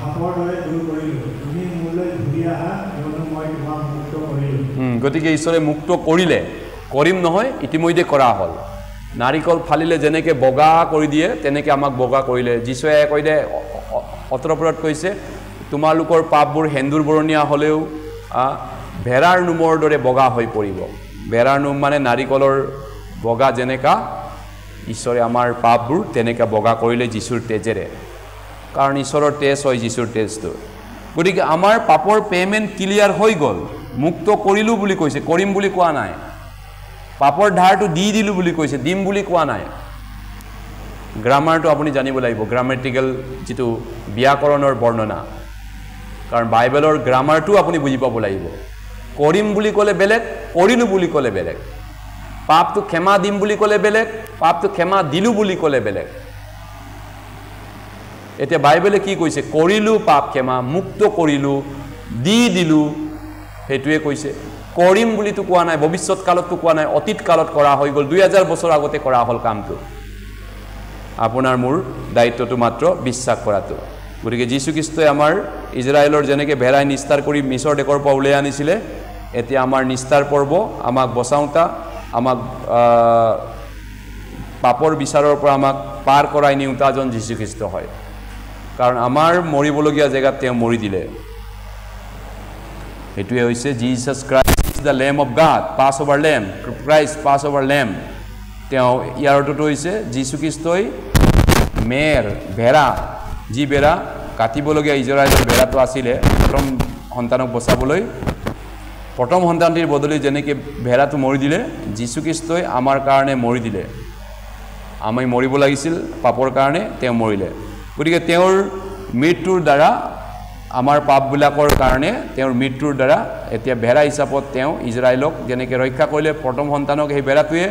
সাপৰ দৰে দূৰ কৰিলোঁ তুমি মোলৈ ঘূৰি আহা কিয়নো মই তোমাক মুক্ত কৰিলোঁ গতিকে ঈশ্বৰে মুক্ত কৰিলে কৰিম নহয় ইতিমধ্যে কৰা হ'ল নাৰিকল ফালিলে যেনেকৈ বগা কৰি দিয়ে তেনেকৈ আমাক বগা কৰিলে যীশুৱে কৈ দে অতৰপৰত কৈছে তোমালোকৰ পাপবোৰ সেন্দুৰ বৰণীয়া হ'লেও ভেড়াৰ নোমৰ দৰে বগা হৈ পৰিব ভেড়াৰ নোম মানে নাৰিকলৰ বগা যেনেকা ঈশ্বৰে আমাৰ পাপবোৰ তেনেকৈ বগা কৰিলে যীশুৰ তেজেৰে কাৰণ ঈশ্বৰৰ তেজ হয় যীশুৰ তেজটো গতিকে আমাৰ পাপৰ পে'মেণ্ট ক্লিয়াৰ হৈ গ'ল মুক্ত কৰিলোঁ বুলি কৈছে কৰিম বুলি কোৱা নাই পাপৰ ধাৰটো দি দিলোঁ বুলি কৈছে দিম বুলি কোৱা নাই গ্ৰামাৰটো আপুনি জানিব লাগিব গ্ৰামেটিকেল যিটো ব্যাকৰণৰ বৰ্ণনা কাৰণ বাইবেলৰ গ্ৰামাৰটো আপুনি বুজি পাব লাগিব কৰিম বুলি ক'লে বেলেগ কৰিলোঁ বুলি ক'লে বেলেগ পাপটো ক্ষমা দিম বুলি ক'লে বেলেগ পাপটো ক্ষমা দিলোঁ বুলি ক'লে বেলেগ এতিয়া বাইবেলে কি কৈছে কৰিলোঁ পাপ ক্ষমা মুক্ত কৰিলোঁ দি দিলোঁ সেইটোৱে কৈছে কৰিম বুলিতো কোৱা নাই ভৱিষ্যৎ কালততো কোৱা নাই অতীত কালত কৰা হৈ গ'ল 2000 বছৰ আগতে কৰা হ'ল কামটো আপোনাৰ মোৰ দায়িত্বটো মাত্ৰ বিশ্বাস কৰাটো গতিকে যীশুখ্ৰীষ্টই আমাৰ ইজৰাইলৰ যেনেকৈ ভেড়াই নিস্তাৰ কৰি মিছৰ দেশৰ পৰা উলিয়াই আনিছিলে এতিয়া আমাৰ নিস্তাৰ পৰ্ব আমাক বচাওঁতা আমাক পাপৰ বিচাৰৰ পৰা আমাক পাৰ কৰাই নিওঁতাজন যীশুখ্ৰীষ্ট হয় কাৰণ আমাৰ মৰিবলগীয়া জেগাত তেওঁ মৰি দিলে সেইটোৱে হৈছে জিজাছ ক্ৰাইষ্ট ইজ দ্য লেম অফ গড পাছ অভাৰ লেম ক্ৰাইষ্ট পাছ অভাৰ লেম তেওঁ ইয়াৰ অৰ্থটো হৈছে যীশুখ্ৰীষ্টই মেৰ ভেড়া যি ভেড়া কাটিবলগীয়া ইজৰাইলৰ ভেড়াটো আছিলে প্ৰথম সন্তানক বচাবলৈ প্ৰথম সন্তানটিৰ বদলি যেনেকৈ ভেড়াটো মৰি দিলে যীশুখ্ৰীষ্টই আমাৰ কাৰণে মৰি দিলে আমি মৰিব লাগিছিল পাপৰ কাৰণে তেওঁ মৰিলে গতিকে তেওঁৰ মৃত্যুৰ দ্বাৰা আমাৰ পাপবিলাকৰ কাৰণে তেওঁৰ মৃত্যুৰ দ্বাৰা এতিয়া ভেড়া হিচাপত তেওঁ ইজৰাইলক যেনেকৈ ৰক্ষা কৰিলে প্ৰথম সন্তানক সেই ভেড়াটোৱে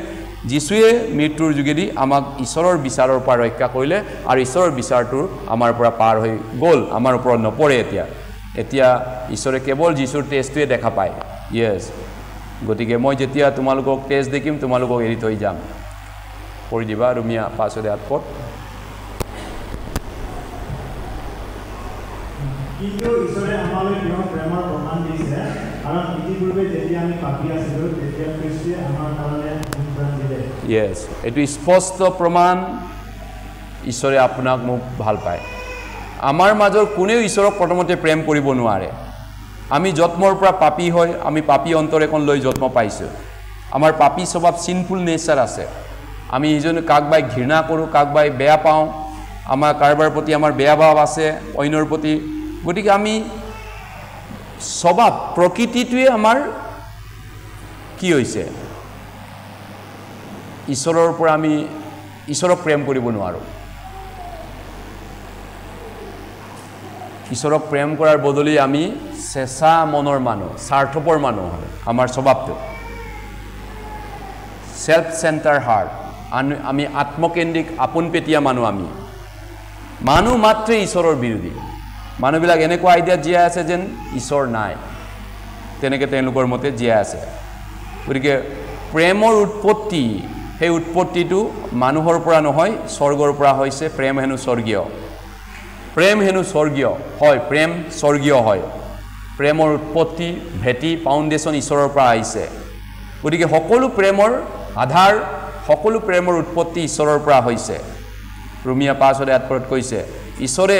যীশুৱে মৃত্যুৰ যোগেদি আমাক ঈশ্বৰৰ বিচাৰৰ পৰা ৰক্ষা কৰিলে আৰু ঈশ্বৰৰ বিচাৰটো আমাৰ পৰা পাৰ হৈ গ'ল আমাৰ ওপৰত নপৰে এতিয়া ঈশ্বৰে কেৱল যীশুৰ তেজটোৱে দেখা পায় ইয়েছ গতিকে মই যেতিয়া তোমালোকক তেজ দেখিম তোমালোকক এৰি থৈ যাম পঢ়ি দিবা ৰুমিয়া 5:8 কিন্তু ঈশ্বৰে আমালৈ তেওঁৰ প্ৰেমৰ প্ৰমাণ দিছে কাৰণ ইতিপূৰ্বে যেতিয়া আমি পাপী আছিলোঁ তেতিয়া খ্ৰীষ্টই আমাৰ কাৰণে প্ৰাণ দিলে ইয়েছ এইটো স্পষ্ট প্ৰমাণ ঈশ্বৰে আপোনাক মোক ভাল পায় আমাৰ মাজৰ কোনেও ঈশ্বৰক প্ৰথমতে প্ৰেম কৰিব নোৱাৰে আমি জন্মৰ পৰা পাপী হয় আমি পাপী অন্তৰেখন লৈ জন্ম পাইছোঁ আমাৰ পাপী স্বভাৱ সিনফুল নেচাৰ আছে আমি ইজনে কাকবাই ঘৃণা কৰোঁ কাকবাই বেয়া পাওঁ আমাৰ কাৰোবাৰ প্ৰতি আমাৰ বেয়া ভাৱ আছে অন্যৰ প্ৰতি গতিকে আমি স্বভাৱ প্ৰকৃতিটোৱে আমাৰ কি হৈছে ঈশ্বৰৰ পৰা আমি ঈশ্বৰক প্ৰেম কৰিব নোৱাৰোঁ ঈশ্বৰক প্ৰেম কৰাৰ বদলি আমি চেঁচা মনৰ মানুহ স্বাৰ্থপৰ মানুহ হয় আমাৰ স্বভাৱটো সেলফ চেণ্টাৰ হাৰ্ট আমি আত্মকেন্দ্ৰিক আপোনপেটীয়া মানুহ আমি মানুহ মাত্ৰে ঈশ্বৰৰ বিৰোধী মানুহবিলাক এনেকুৱা আইডিয়া জীয়াই আছে যেন ঈশ্বৰ নাই তেনেকৈ তেওঁলোকৰ মতে জীয়াই আছে গতিকে প্ৰেমৰ উৎপত্তি সেই উৎপত্তিটো মানুহৰ পৰা নহয় স্বৰ্গৰ পৰা হৈছে প্ৰেম হেনো স্বৰ্গীয় হয় প্ৰেম স্বৰ্গীয় হয় প্ৰেমৰ উৎপত্তি ভেটি ফাউণ্ডেশ্যন ঈশ্বৰৰ পৰা আহিছে গতিকে সকলো প্ৰেমৰ আধাৰ সকলো প্ৰেমৰ উৎপত্তি ঈশ্বৰৰ পৰা হৈছে ৰোমিয়া 5:8 কৈছে ঈশ্বৰে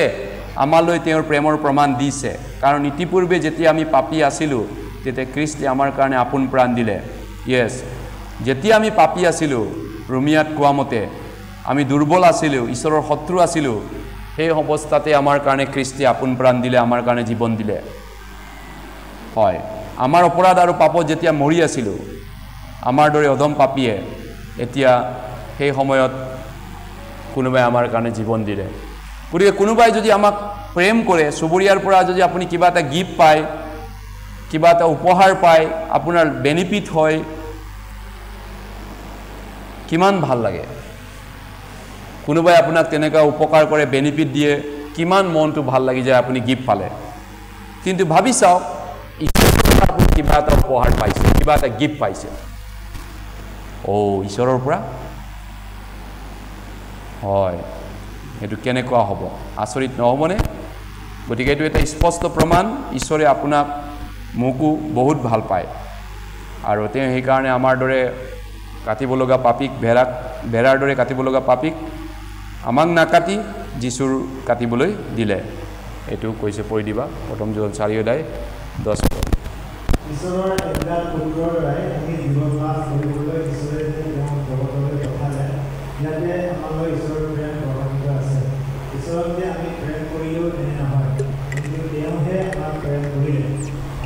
আমালৈ তেওঁৰ প্ৰেমৰ প্ৰমাণ দিছে কাৰণ ইতিপূৰ্বে যেতিয়া আমি পাপী আছিলোঁ তেতিয়া খ্ৰীষ্টে আমাৰ কাৰণে আপোন প্ৰাণ দিলে ইয়েছ যেতিয়া আমি পাপী আছিলোঁ ৰোমিয়াত কোৱা মতে আমি দুৰ্বল আছিলোঁ ঈশ্বৰৰ শত্ৰু আছিলোঁ সেই অৱস্থাতে আমাৰ কাৰণে খ্ৰীষ্টে আপোন প্ৰাণ দিলে আমাৰ কাৰণে জীৱন দিলে হয় আমাৰ অপৰাধ আৰু পাপত যেতিয়া মৰি আছিলোঁ আমাৰ দৰে অধম পাপীয়ে এতিয়া সেই সময়ত কোনোবাই আমাৰ কাৰণে জীৱন দিলে গতিকে কোনোবাই যদি আমাক প্ৰেম কৰে চুবুৰীয়াৰ পৰা যদি আপুনি কিবা এটা গিফ্ট পায় কিবা এটা উপহাৰ পায় আপোনাৰ বেনিফিট হয় কিমান ভাল লাগে কোনোবাই আপোনাক তেনেকুৱা উপকাৰ কৰে বেনিফিট দিয়ে কিমান মনটো ভাল লাগি যায় আপুনি গিফ্ট পালে কিন্তু ভাবি চাওক আপুনি কিবা এটা উপহাৰ পাইছে কিবা এটা গিফ্ট পাইছে ঈশ্বৰৰ পৰা হয় এইটো কেনেকুৱা হ'ব আচৰিত নহ'বনে গতিকে এইটো এটা স্পষ্ট প্ৰমাণ ঈশ্বৰে আপোনাক মোকো বহুত ভাল পায় আৰু তেওঁ সেইকাৰণে আমাৰ দৰে কাটিব লগা পাপীক ভেড়াৰ দৰে কাটিব লগা পাপীক আমাক নাকাটি যীশুৰ কাটিবলৈ দিলে এইটো কৈছে পঢ়ি দিবা প্ৰথম জন 4:10 ঈশ্বৰৰ এডাল পুত্ৰৰ দ্বাৰাই আমি জীৱন লাভ কৰিবলৈ ঈশ্বৰে তেওঁ জগতলৈ পঠালে ইয়াতে আমালৈ ঈশ্বৰৰ প্ৰেম প্ৰকাশিত আছে ঈশ্বৰক যে আমি প্ৰেম কৰিলেও তেনে নহয় কিন্তু তেওঁহে আমাক প্ৰেম কৰিলে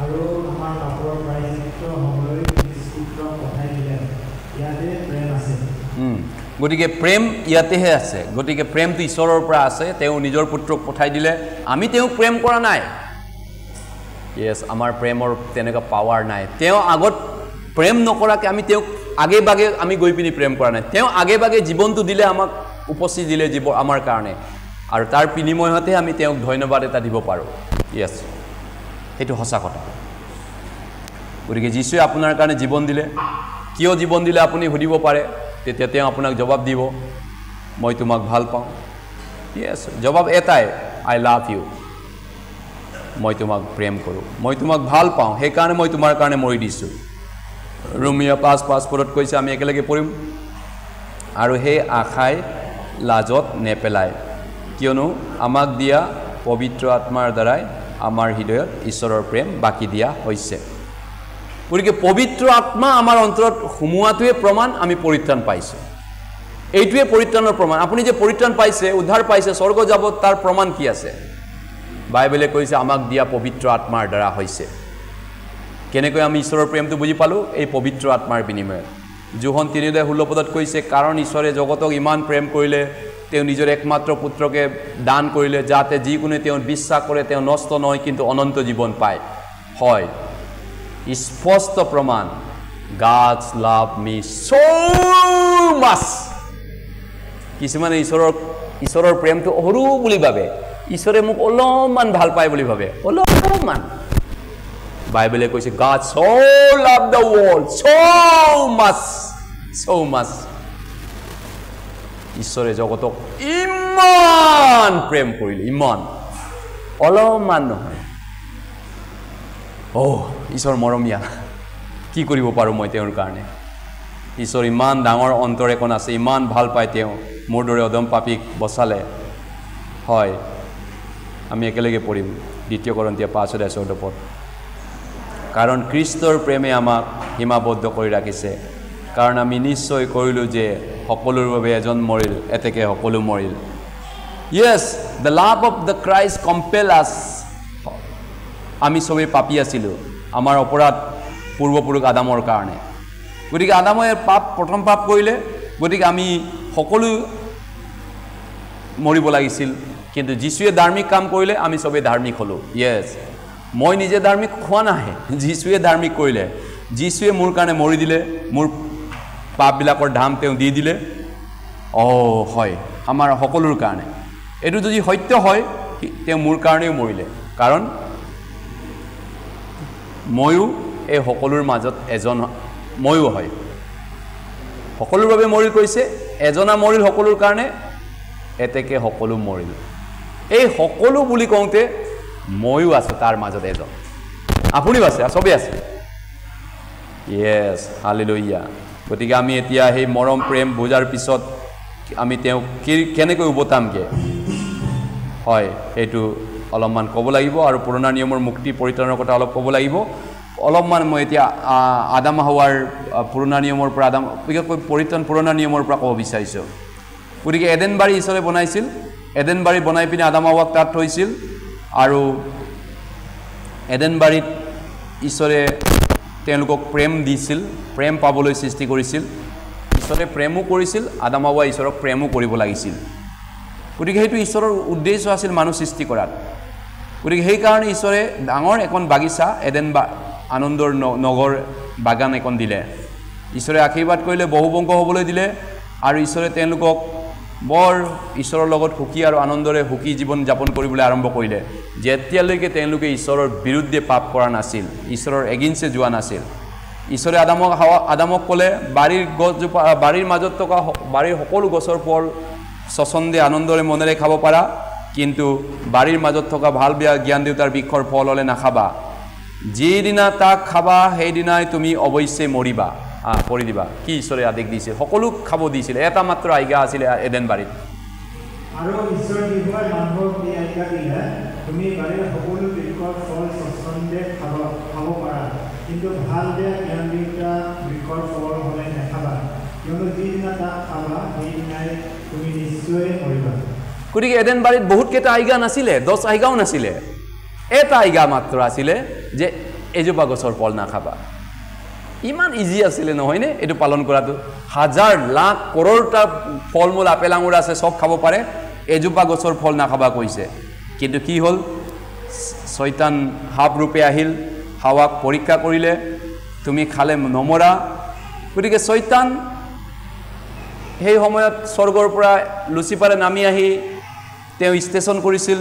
আৰু আমাৰ পাপৰ প্ৰায়শ্চিত্ত হ'বলৈ পুত্ৰ পঠাই দিলে ইয়াতে প্ৰেম আছে গতিকে প্ৰেম ইয়াতেহে আছে গতিকে প্ৰেমটো ঈশ্বৰৰ পৰা আছে তেওঁ নিজৰ পুত্ৰক পঠাই দিলে আমি তেওঁক প্ৰেম কৰা নাই ইয়েছ আমাৰ প্ৰেমৰ তেনেকুৱা পাৱাৰ নাই তেওঁ আগত প্ৰেম নকৰাকৈ আমি তেওঁক আগে বাগে আমি গৈ পিনি প্ৰেম কৰা নাই তেওঁ আগে বাগে জীৱনটো দিলে আমাক উপস্থিত দিলে আমাৰ কাৰণে আৰু তাৰ বিনিময়তে আমি তেওঁক ধন্যবাদ এটা দিব পাৰোঁ ইয়েছ সেইটো সঁচা কথা গতিকে যীশুৱে আপোনাৰ কাৰণে জীৱন দিলে কিয় জীৱন দিলে আপুনি সুধিব পাৰে তেতিয়া তেওঁ আপোনাক জবাব দিব মই তোমাক ভাল পাওঁ ইয়েছ জবাব এটাই আই লাভ ইউ মই তোমাক প্ৰেম কৰোঁ মই তোমাক ভাল পাওঁ সেইকাৰণে মই তোমাৰ কাৰণে মৰি দিছোঁ ৰোমিয়া 5:5 কৈছে আমি একেলগে পঢ়িম আৰু সেই আশাই লাজত নেপেলায় কিয়নো আমাক দিয়া পবিত্ৰ আত্মাৰ দ্বাৰাই আমাৰ হৃদয়ত ঈশ্বৰৰ প্ৰেম বাকি দিয়া হৈছে গতিকে পবিত্ৰ আত্মা আমাৰ অন্তৰত সোমোৱাটোৱে প্ৰমাণ আমি পৰিত্ৰাণ পাইছোঁ এইটোৱে পৰিত্ৰাণৰ প্ৰমাণ আপুনি যে পৰিত্ৰাণ পাইছে উদ্ধাৰ পাইছে স্বৰ্গ যাব তাৰ প্ৰমাণ কি আছে বাইবেলে কৈছে আমাক দিয়া পবিত্ৰ আত্মাৰ দ্বাৰা হৈছে কেনেকৈ আমি ঈশ্বৰৰ প্ৰেমটো বুজি পালোঁ এই পবিত্ৰ আত্মাৰ বিনিময়ত যোহন 3:16 কৈছে কাৰণ ঈশ্বৰে জগতক ইমান প্ৰেম কৰিলে তেওঁ নিজৰ একমাত্ৰ পুত্ৰকে দান কৰিলে যাতে যিকোনো তেওঁ বিশ্বাস কৰে তেওঁ নষ্ট নহয় কিন্তু অনন্ত জীৱন পায় হয় স্পষ্ট প্ৰমাণ God's love me so much কিছুমানে ঈশ্বৰৰ প্ৰেমটো সৰু বুলি ভাবে ঈশ্বৰে মোক অলপমান ভাল পায় বুলি ভাবে অলপমান বাইবেলে কৈছে God so loved the world so much ঈশ্বৰে জগতক ইমান প্ৰেম কৰিলে ইমান অলপমান নহয় ঈশ্বৰ মৰমীয়া কি কৰিব পাৰোঁ মই তেওঁৰ কাৰণে ঈশ্বৰ ইমান ডাঙৰ অন্তৰ এখন আছে ইমান ভাল পায় তেওঁ মোৰ দৰে অদম পাপীক বচালে হয় আমি একেলগে পঢ়িম 2 Korinthiya 5:14 পদ কাৰণ খ্ৰীষ্টৰ প্ৰেমে আমাক সীমাবদ্ধ কৰি ৰাখিছে কাৰণ আমি নিশ্চয় কৰিলো যে সকলোৰ বাবে এজন মৰিল এতেকে সকলো মৰিল yes the love of the Christ compel us আমি সবে পাপী আছিলো আমাৰ অপৰাধ পূৰ্বপুৰুষ আদামৰ কাৰণে গতিকে আদামে পাপ প্ৰথম পাপ কৰিলে গতিকে আমি সকলো মৰিব লাগিছিল কিন্তু যিশুৱে ধাৰ্মিক কাম কৰিলে আমি সবে ধাৰ্মিক হলো yes মই নিজে ধাৰ্মিক হোৱা নাহে যিশুৱে ধাৰ্মিক কৰিলে যিশুৱে মোৰ কাৰণে মৰি দিলে মোৰ পাপবিলাকৰ ধাম তেওঁ দি দিলে হয় আমাৰ সকলোৰ কাৰণে এটো যদি সত্য হয় তেওঁ মোৰ কাৰণেও মৰিলে কাৰণ ময়ো এই সকলোৰ মাজত এজন ময়ো হয় সকলোৰ বাবে মৰিল কৈছে এজনা মৰিল সকলোৰ কাৰণে এতেকে সকলো মৰিল এই সকলো বুলি কওঁতে ময়ো আছো তাৰ মাজত এজন আপুনিও আছে সবে আছে yes hallelujah গতিকে আমি এতিয়া সেই মৰম প্ৰেম বুজাৰ পিছত আমি তেওঁ কেনেকৈ উভতামগে হয় এটো অলপমান ক'ব লাগিব আৰু পুৰণা নিয়মৰ মুক্তি পৰিত্ৰাণৰ কথা অলপ ক'ব লাগিব অলপমান মই এতিয়া আদাম হাৱাৰ পুৰণা নিয়মৰ পৰা আদাম পৰিত্ৰাণ পুৰণা নিয়মৰ পৰা ক'ব বিচাৰিছো গতিকে এডেন বাৰী ঈশ্বৰে বনাইছিল এডেন বাৰী বনাই পিনে আদাম হাৱাক তাত থৈছিল আৰু এডেন বাৰীত ঈশ্বৰে তেওঁলোকক প্ৰেম দিছিল প্ৰেম পাবলৈ সৃষ্টি কৰিছিল ঈশ্বৰে প্ৰেমো কৰিছিল আদাম হাৱা ঈশ্বৰক প্ৰেমো কৰিব লাগিছিল গতিকে সেইটো ঈশ্বৰৰ উদ্দেশ্য আছিল মানুহ সৃষ্টি কৰাত গতিকে সেই কাৰণে ঈশ্বৰে ডাঙৰ এখন বাগিচা এডেন আনন্দৰ নগৰ বাগান এখন দিলে ঈশ্বৰে আশীৰ্বাদ কৰিলে বহুবংশ হ'বলৈ দিলে আৰু ঈশ্বৰে তেওঁলোকক বৰ ঈশ্বৰৰ লগত সুখী আৰু আনন্দৰে সুখী জীৱন যাপন কৰিবলৈ আৰম্ভ কৰিলে যেতিয়ালৈকে তেওঁলোকে ঈশ্বৰৰ বিৰুদ্ধে পাপ কৰা নাছিল ঈশ্বৰৰ এগেইনষ্টে যোৱা নাছিল ঈশ্বৰে আদামক ক'লে বাৰীৰ গছজোপা বাৰীৰ মাজত থকা বাৰীৰ সকলো গছৰ ফল স্বচ্ছন্দে আনন্দৰে মনেৰে খাব পাৰা কিন্তু বাৰীৰ মাজত থকা ভাল বেয়া জ্ঞান দেউতাৰ বৃক্ষৰ ফল হ'লে নাখাবা যিদিনা তাক খাবা সেইদিনাই তুমি অৱশ্যে মৰিবা কৰি দিবা কি ঈশ্বৰে আদেশ দিছিল সকলো খাব দিছিল এটা মাত্ৰ আজ্ঞা আছিল এডেন বাৰীত আৰু ঈশ্বৰ দিবই মানুহক এই আজ্ঞা দিলে তুমি বাৰীৰ সকলো বৃক্ষৰ ফল স্বচ্ছন্দে খাব পাৰা কিন্তু ভাল বেয়া জ্ঞান দেউতা বৃক্ষৰ ফল হ'লে নাখাবা কিয়নো যিদিনা তাক খাবা সেইদিনাই তুমি নিশ্চয় মৰিবা গতিকে এডেন বাৰীত বহুত কেইটা আজ্ঞা নাছিলে 10 আজ্ঞাও নাছিলে এটা আজ্ঞা মাত্ৰ আছিলে যে এজোপা গছৰ ফল নাখাবা ইমান ইজি আছিলে নহয়নে এটো পালন কৰাটো হাজাৰ লাখ কৰোৰটা ফলমূল আপেল আঙুৰ আছে সব খাব পাৰে এজোপা গছৰ ফল নাখাবা কৈছে কিন্তু কি হ'ল শয়তান হাব ৰূপে আহিল হাৱাক পৰীক্ষা কৰিলে তুমি খালে নমৰা গতিকে শয়তান সেই সময়ত স্বৰ্গৰ পৰা লুচিফাৰে নামি আহি তেওঁ ষ্টেচন কৰিছিল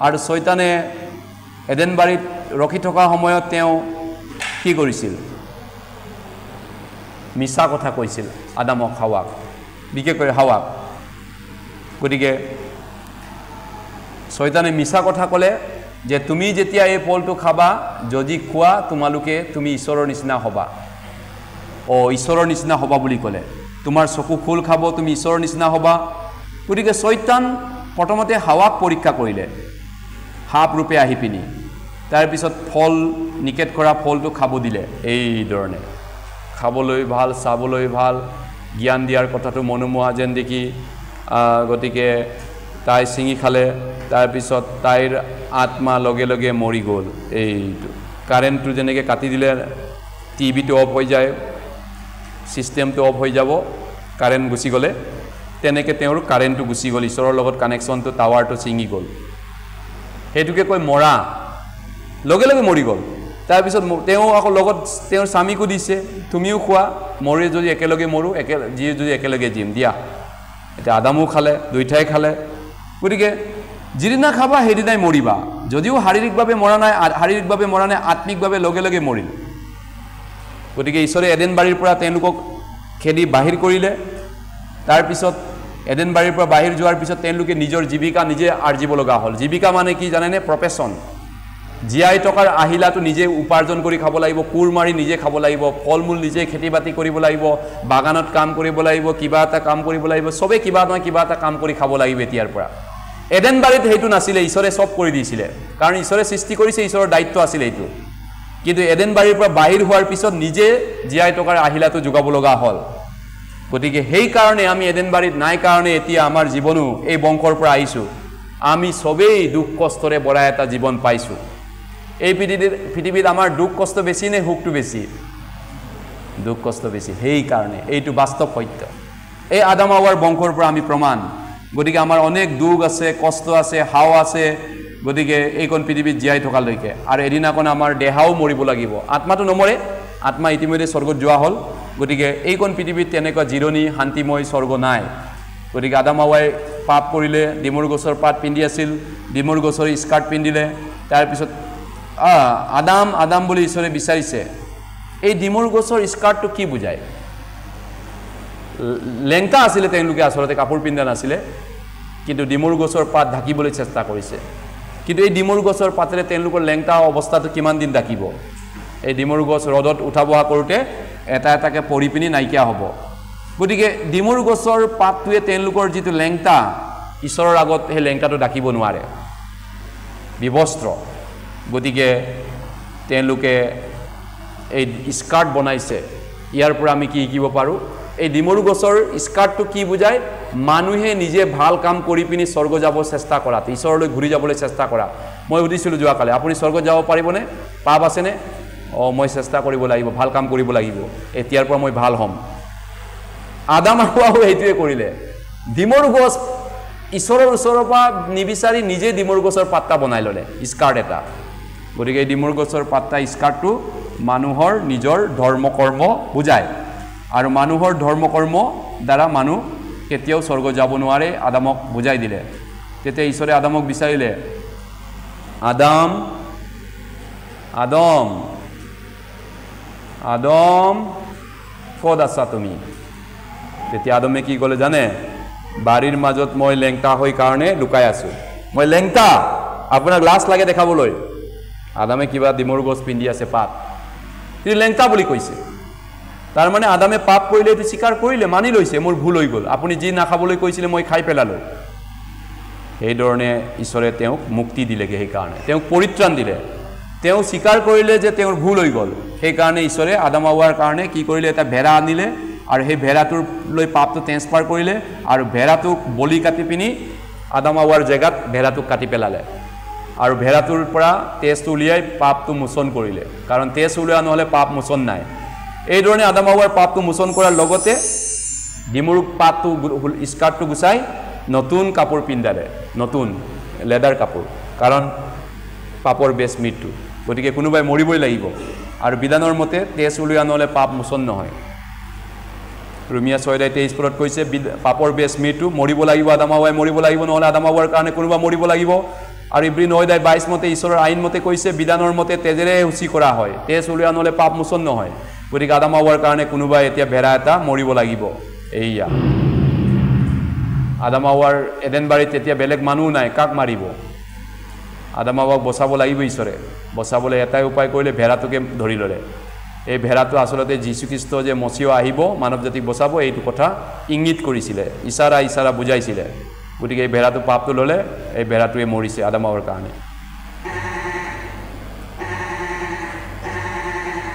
আৰু শয়তানে এডেন বাৰীত ৰখি থকা সময়ত তেওঁ কি কৰিছিল মিছা কথা কৈছিল আদামক হাৱাক বিশেষকৈ হাৱাক গতিকে শয়তানে মিছা কথা ক'লে যে তুমি যেতিয়া এই ফলটো খাবা যদি খোৱা তুমি ঈশ্বৰৰ নিচিনা হ'বা ঈশ্বৰৰ নিচিনা হ'বা বুলি ক'লে তোমাৰ চকু খোল খাব তুমি ঈশ্বৰৰ নিচিনা হ'বা গতিকে শয়তান প্ৰথমতে হাৱাক পৰীক্ষা কৰিলে হাব ৰূপে আহি পিনি তাৰপিছত ফল নিকেট কৰা ফলটো খাব দিলে এই ধৰণে খাবলৈ ভাল চাবলৈ ভাল জ্ঞান দিয়াৰ কথাটো মনোমোহা যেন দেখি গতিকে তাই ছিঙি খালে তাৰপিছত তাইৰ আত্মা লগে লগে মৰি গ'ল এইটো কাৰেণ্টটো যেনেকৈ কাটি দিলে টিভিটো অফ হৈ যায় সিস্টেমটো অফ হৈ যাব কাৰেণ্ট গুচি গ'লে তেনেকৈ তেওঁৰ কাৰেণ্টটো গুচি গ'ল ঈশ্বৰৰ লগত কানেকশ্যনটো টাৱাৰটো ছিঙি গ'ল সেইটোকে কয় মৰা লগে লগে মৰি গ'ল তাৰপিছত তেওঁ আকৌ লগত তেওঁৰ স্বামীকো দিছে তুমিও খোৱা মৰি যদি একেলগে মৰো যদি একেলগে জিম দিয়া এটা আদামো খালে দুইটাই খালে গতিকে যিদিনা খাবা সেইদিনাই মৰিবা যদিও শাৰীৰিকভাৱে মৰা নাই আত্মিকভাৱে লগে লগে মৰিল গতিকে ঈশ্বৰে এডেন বাৰীৰ পৰা তেওঁলোকক খেদি বাহিৰ কৰিলে তাৰপিছত এডেন বাৰীৰ পৰা বাহিৰ যোৱাৰ পিছত তেওঁলোকে নিজৰ জীৱিকা নিজে আৰ্জিব লগা হ'ল জীৱিকা মানে কি জানেনে প্ৰফেশ্যন জীয়াই টকাৰ আহিলাটো নিজে উপাৰ্জন কৰি খাব লাগিব কোৰ মাৰি নিজে খাব লাগিব ফলমূল নিজে খেতি বাতি কৰিব লাগিব বাগানত কাম কৰিব লাগিব কিবা এটা কাম কৰিব লাগিব সবে কিবা নহয় কিবা এটা কাম কৰি খাব লাগিব এতিয়াৰ পৰা এডেন বাৰীত সেইটো নাছিলে, ঈশ্বৰে চব কৰি দিছিলে, কাৰণ ঈশ্বৰে সৃষ্টি কৰিছে, ঈশ্বৰৰ দায়িত্ব আছিলে এইটো। কিন্তু এডেন বাৰীৰ পৰা বাহিৰ হোৱাৰ পিছত নিজে জীয়াই থকাৰ আহিলাটো যোগাব লগা হ'ল। গতিকে সেইকাৰণে আমি এডেন বাৰীত নাই কাৰণে এতিয়া আমাৰ জীৱনো এই বংশৰ পৰা আহিছোঁ, আমি চবেই দুখ কষ্টৰে ভৰা এটা জীৱন পাইছোঁ। এই পৃথিৱীত আমাৰ দুখ কষ্ট বেছি নে সুখটো বেছি? দুখ কষ্ট বেছি। সেইকাৰণে এইটো বাস্তৱ সত্য। এই আদাম হাৱাৰ বংশৰ পৰা আমি প্ৰমাণ। গতিকে আমাৰ অনেক দুখ আছে, কষ্ট আছে, হাও আছে, গতিকে এইখন পৃথিৱীত জীয়াই থকালৈকে। আৰু এদিনাখন আমাৰ দেহাও মৰিব লাগিব, আত্মাটো নমৰে, আত্মা ইতিমধ্যে স্বৰ্গত যোৱা হ'ল। গতিকে এইখন পৃথিৱীত তেনেকুৱা জিৰণি শান্তিময় স্বৰ্গ নাই। গতিকে আদাম হাৱাই পাপ কৰিলে, ডিমৰু গছৰ পাত পিন্ধি আছিল, ডিমৰু গছৰ স্কাৰ্ট পিন্ধিলে। তাৰপিছত আদাম আদাম বুলি ঈশ্বৰে বিচাৰিছে। এই ডিমৰু গছৰ স্কাৰ্টটো কি বুজায়? লেংকা আছিলে তেওঁলোকে, আচলতে কাপোৰ পিন্ধা নাছিলে, কিন্তু ডিমৰু গছৰ পাত ঢাকিবলৈ চেষ্টা কৰিছে। কিন্তু এই ডিমৰু গছৰ পাতেৰে তেওঁলোকৰ লেংটা অৱস্থাটো কিমান দিন ঢাকিব? এই ডিমৰু গছ ৰ'দত উঠা বহা কৰোঁতে এটা এটাকৈ পৰি পিনি নাইকিয়া হ'ব। গতিকে ডিমৰু গছৰ পাতটোৱে তেওঁলোকৰ যিটো লেংটা, ঈশ্বৰৰ আগত সেই লেংটাটো ঢাকিব নোৱাৰে, বিবস্ত্ৰ। গতিকে তেওঁলোকে এই স্কাৰ্ট বনাইছে। ইয়াৰ পৰা আমি কি শিকিব পাৰোঁ? এই ডিমৰু গছৰ স্কাৰ্টটো কি বুজায়? মানুহে নিজে ভাল কাম কৰি পিনি স্বৰ্গ যাব চেষ্টা কৰাত, ঈশ্বৰলৈ ঘূৰি যাবলৈ চেষ্টা কৰা। মই সুধিছিলোঁ যোৱাকালি, আপুনি স্বৰ্গত যাব পাৰিবনে? পাপ আছেনে? মই চেষ্টা কৰিব লাগিব, ভাল কাম কৰিব লাগিব, এতিয়াৰ পৰা মই ভাল হ'ম। আদাম হাৱাও সেইটোৱে কৰিলে। ডিমৰু গছ ঈশ্বৰৰ ওচৰৰ পৰা নিবিচাৰি নিজে ডিমৰু গছৰ পাত্তা বনাই ল'লে, স্কাৰ্ট এটা। গতিকে এই ডিমৰু গছৰ পাত্তা স্কাৰ্টটো মানুহৰ নিজৰ ধৰ্ম কৰ্ম বুজায়। আৰু মানুহৰ ধৰ্ম কৰ্ম দ্বাৰা মানুহ কেতিয়াও স্বৰ্গ যাব নোৱাৰে, আদামক বুজাই দিলে। তেতিয়া ঈশ্বৰে আদামক বিচাৰিলে, আদাম আদম আদম ক'ত আছা তুমি? তেতিয়া আদমে কি ক'লে জানে? বাৰীৰ মাজত মই লেংটা হৈ কাৰণে লুকাই আছোঁ। মই লেংটা, আপোনাক লাজ লাগে দেখাবলৈ। আদামে কিবা ডিমৰু গছ পিন্ধি আছে পাত, তিনি লেংটা বুলি কৈছে। তাৰমানে আদামে পাপ কৰিলে, এইটো স্বীকাৰ কৰিলে, মানি লৈছে, মোৰ ভুল হৈ গ'ল, আপুনি যি নাখাবলৈ কৈছিলে মই খাই পেলালোঁ। সেইধৰণে ঈশ্বৰে তেওঁক মুক্তি দিলেগৈ। সেইকাৰণে তেওঁক পৰিত্ৰাণ দিলে। তেওঁ স্বীকাৰ কৰিলে যে তেওঁৰ ভুল হৈ গ'ল। সেইকাৰণে ঈশ্বৰে আদাম হাৱাৰ কাৰণে কি কৰিলে? এটা ভেড়া আনিলে, আৰু সেই ভেড়াটোৰ লৈ পাপটো ট্ৰেন্সফাৰ কৰিলে, আৰু ভেড়াটোক বলি কাটি পিনি আদাম হাৱাৰ জেগাত ভেড়াটোক কাটি পেলালে, আৰু ভেড়াটোৰ পৰা তেজটো উলিয়াই পাপটো মোচন কৰিলে, কাৰণ তেজ উলিওৱা নহ'লে পাপ মোচন নাই। এইধৰণে আদাম হাৱাৰ পাপটো মোচন কৰাৰ লগতে ডিমৰু পাতটো স্কাৰ্টটো গুচাই নতুন কাপোৰ পিন্ধালে, নতুন লেডাৰ কাপোৰ, কাৰণ পাপৰ বেছ মৃত্যু। গতিকে কোনোবাই মৰিবই লাগিব, আৰু বিধানৰ মতে তেজ উলিওৱা নহ'লে পাপ মোচন নহয়। ৰোমিয়া 6:23 কৈছে, পাপৰ বেছ মৃত্যু, মৰিব লাগিব, আদাম হাৱাই মৰিব লাগিব, নহ'লে আদাম হাৱাৰ কাৰণে কোনোবা মৰিব লাগিব। আৰু ইব্ৰী 9:22 মতে ঈশ্বৰৰ আইন মতে কৈছে, বিধানৰ মতে তেজেৰে শুচি কৰা হয়, তেজ উলিওৱা নহ'লে পাপ মোচন নহয়। গতিকে আদাম হাৱাৰ কাৰণে কোনোবাই এতিয়া ভেড়া এটা মৰিব লাগিব। এইয়া আদাম হাৱাৰ এডেন বাৰীত এতিয়া বেলেগ মানুহ নাই, কাক মাৰিব? আদাম হাৱাক বচাব লাগিব ঈশ্বৰে। বচাবলৈ এটাই উপায় কৰিলে, ভেড়াটোকে ধৰি ল'লে। এই ভেড়াটো আচলতে যীশুখ্ৰীষ্ট যে মচিহ আহিব মানৱ জাতিক বচাব, এইটো কথা ইংগিত কৰিছিলে, ইচাৰা বুজাইছিলে। গতিকে এই ভেড়াটো পাপটো ল'লে, এই ভেড়াটোৱে মৰিছে আদাম হাৱাৰ কাৰণে।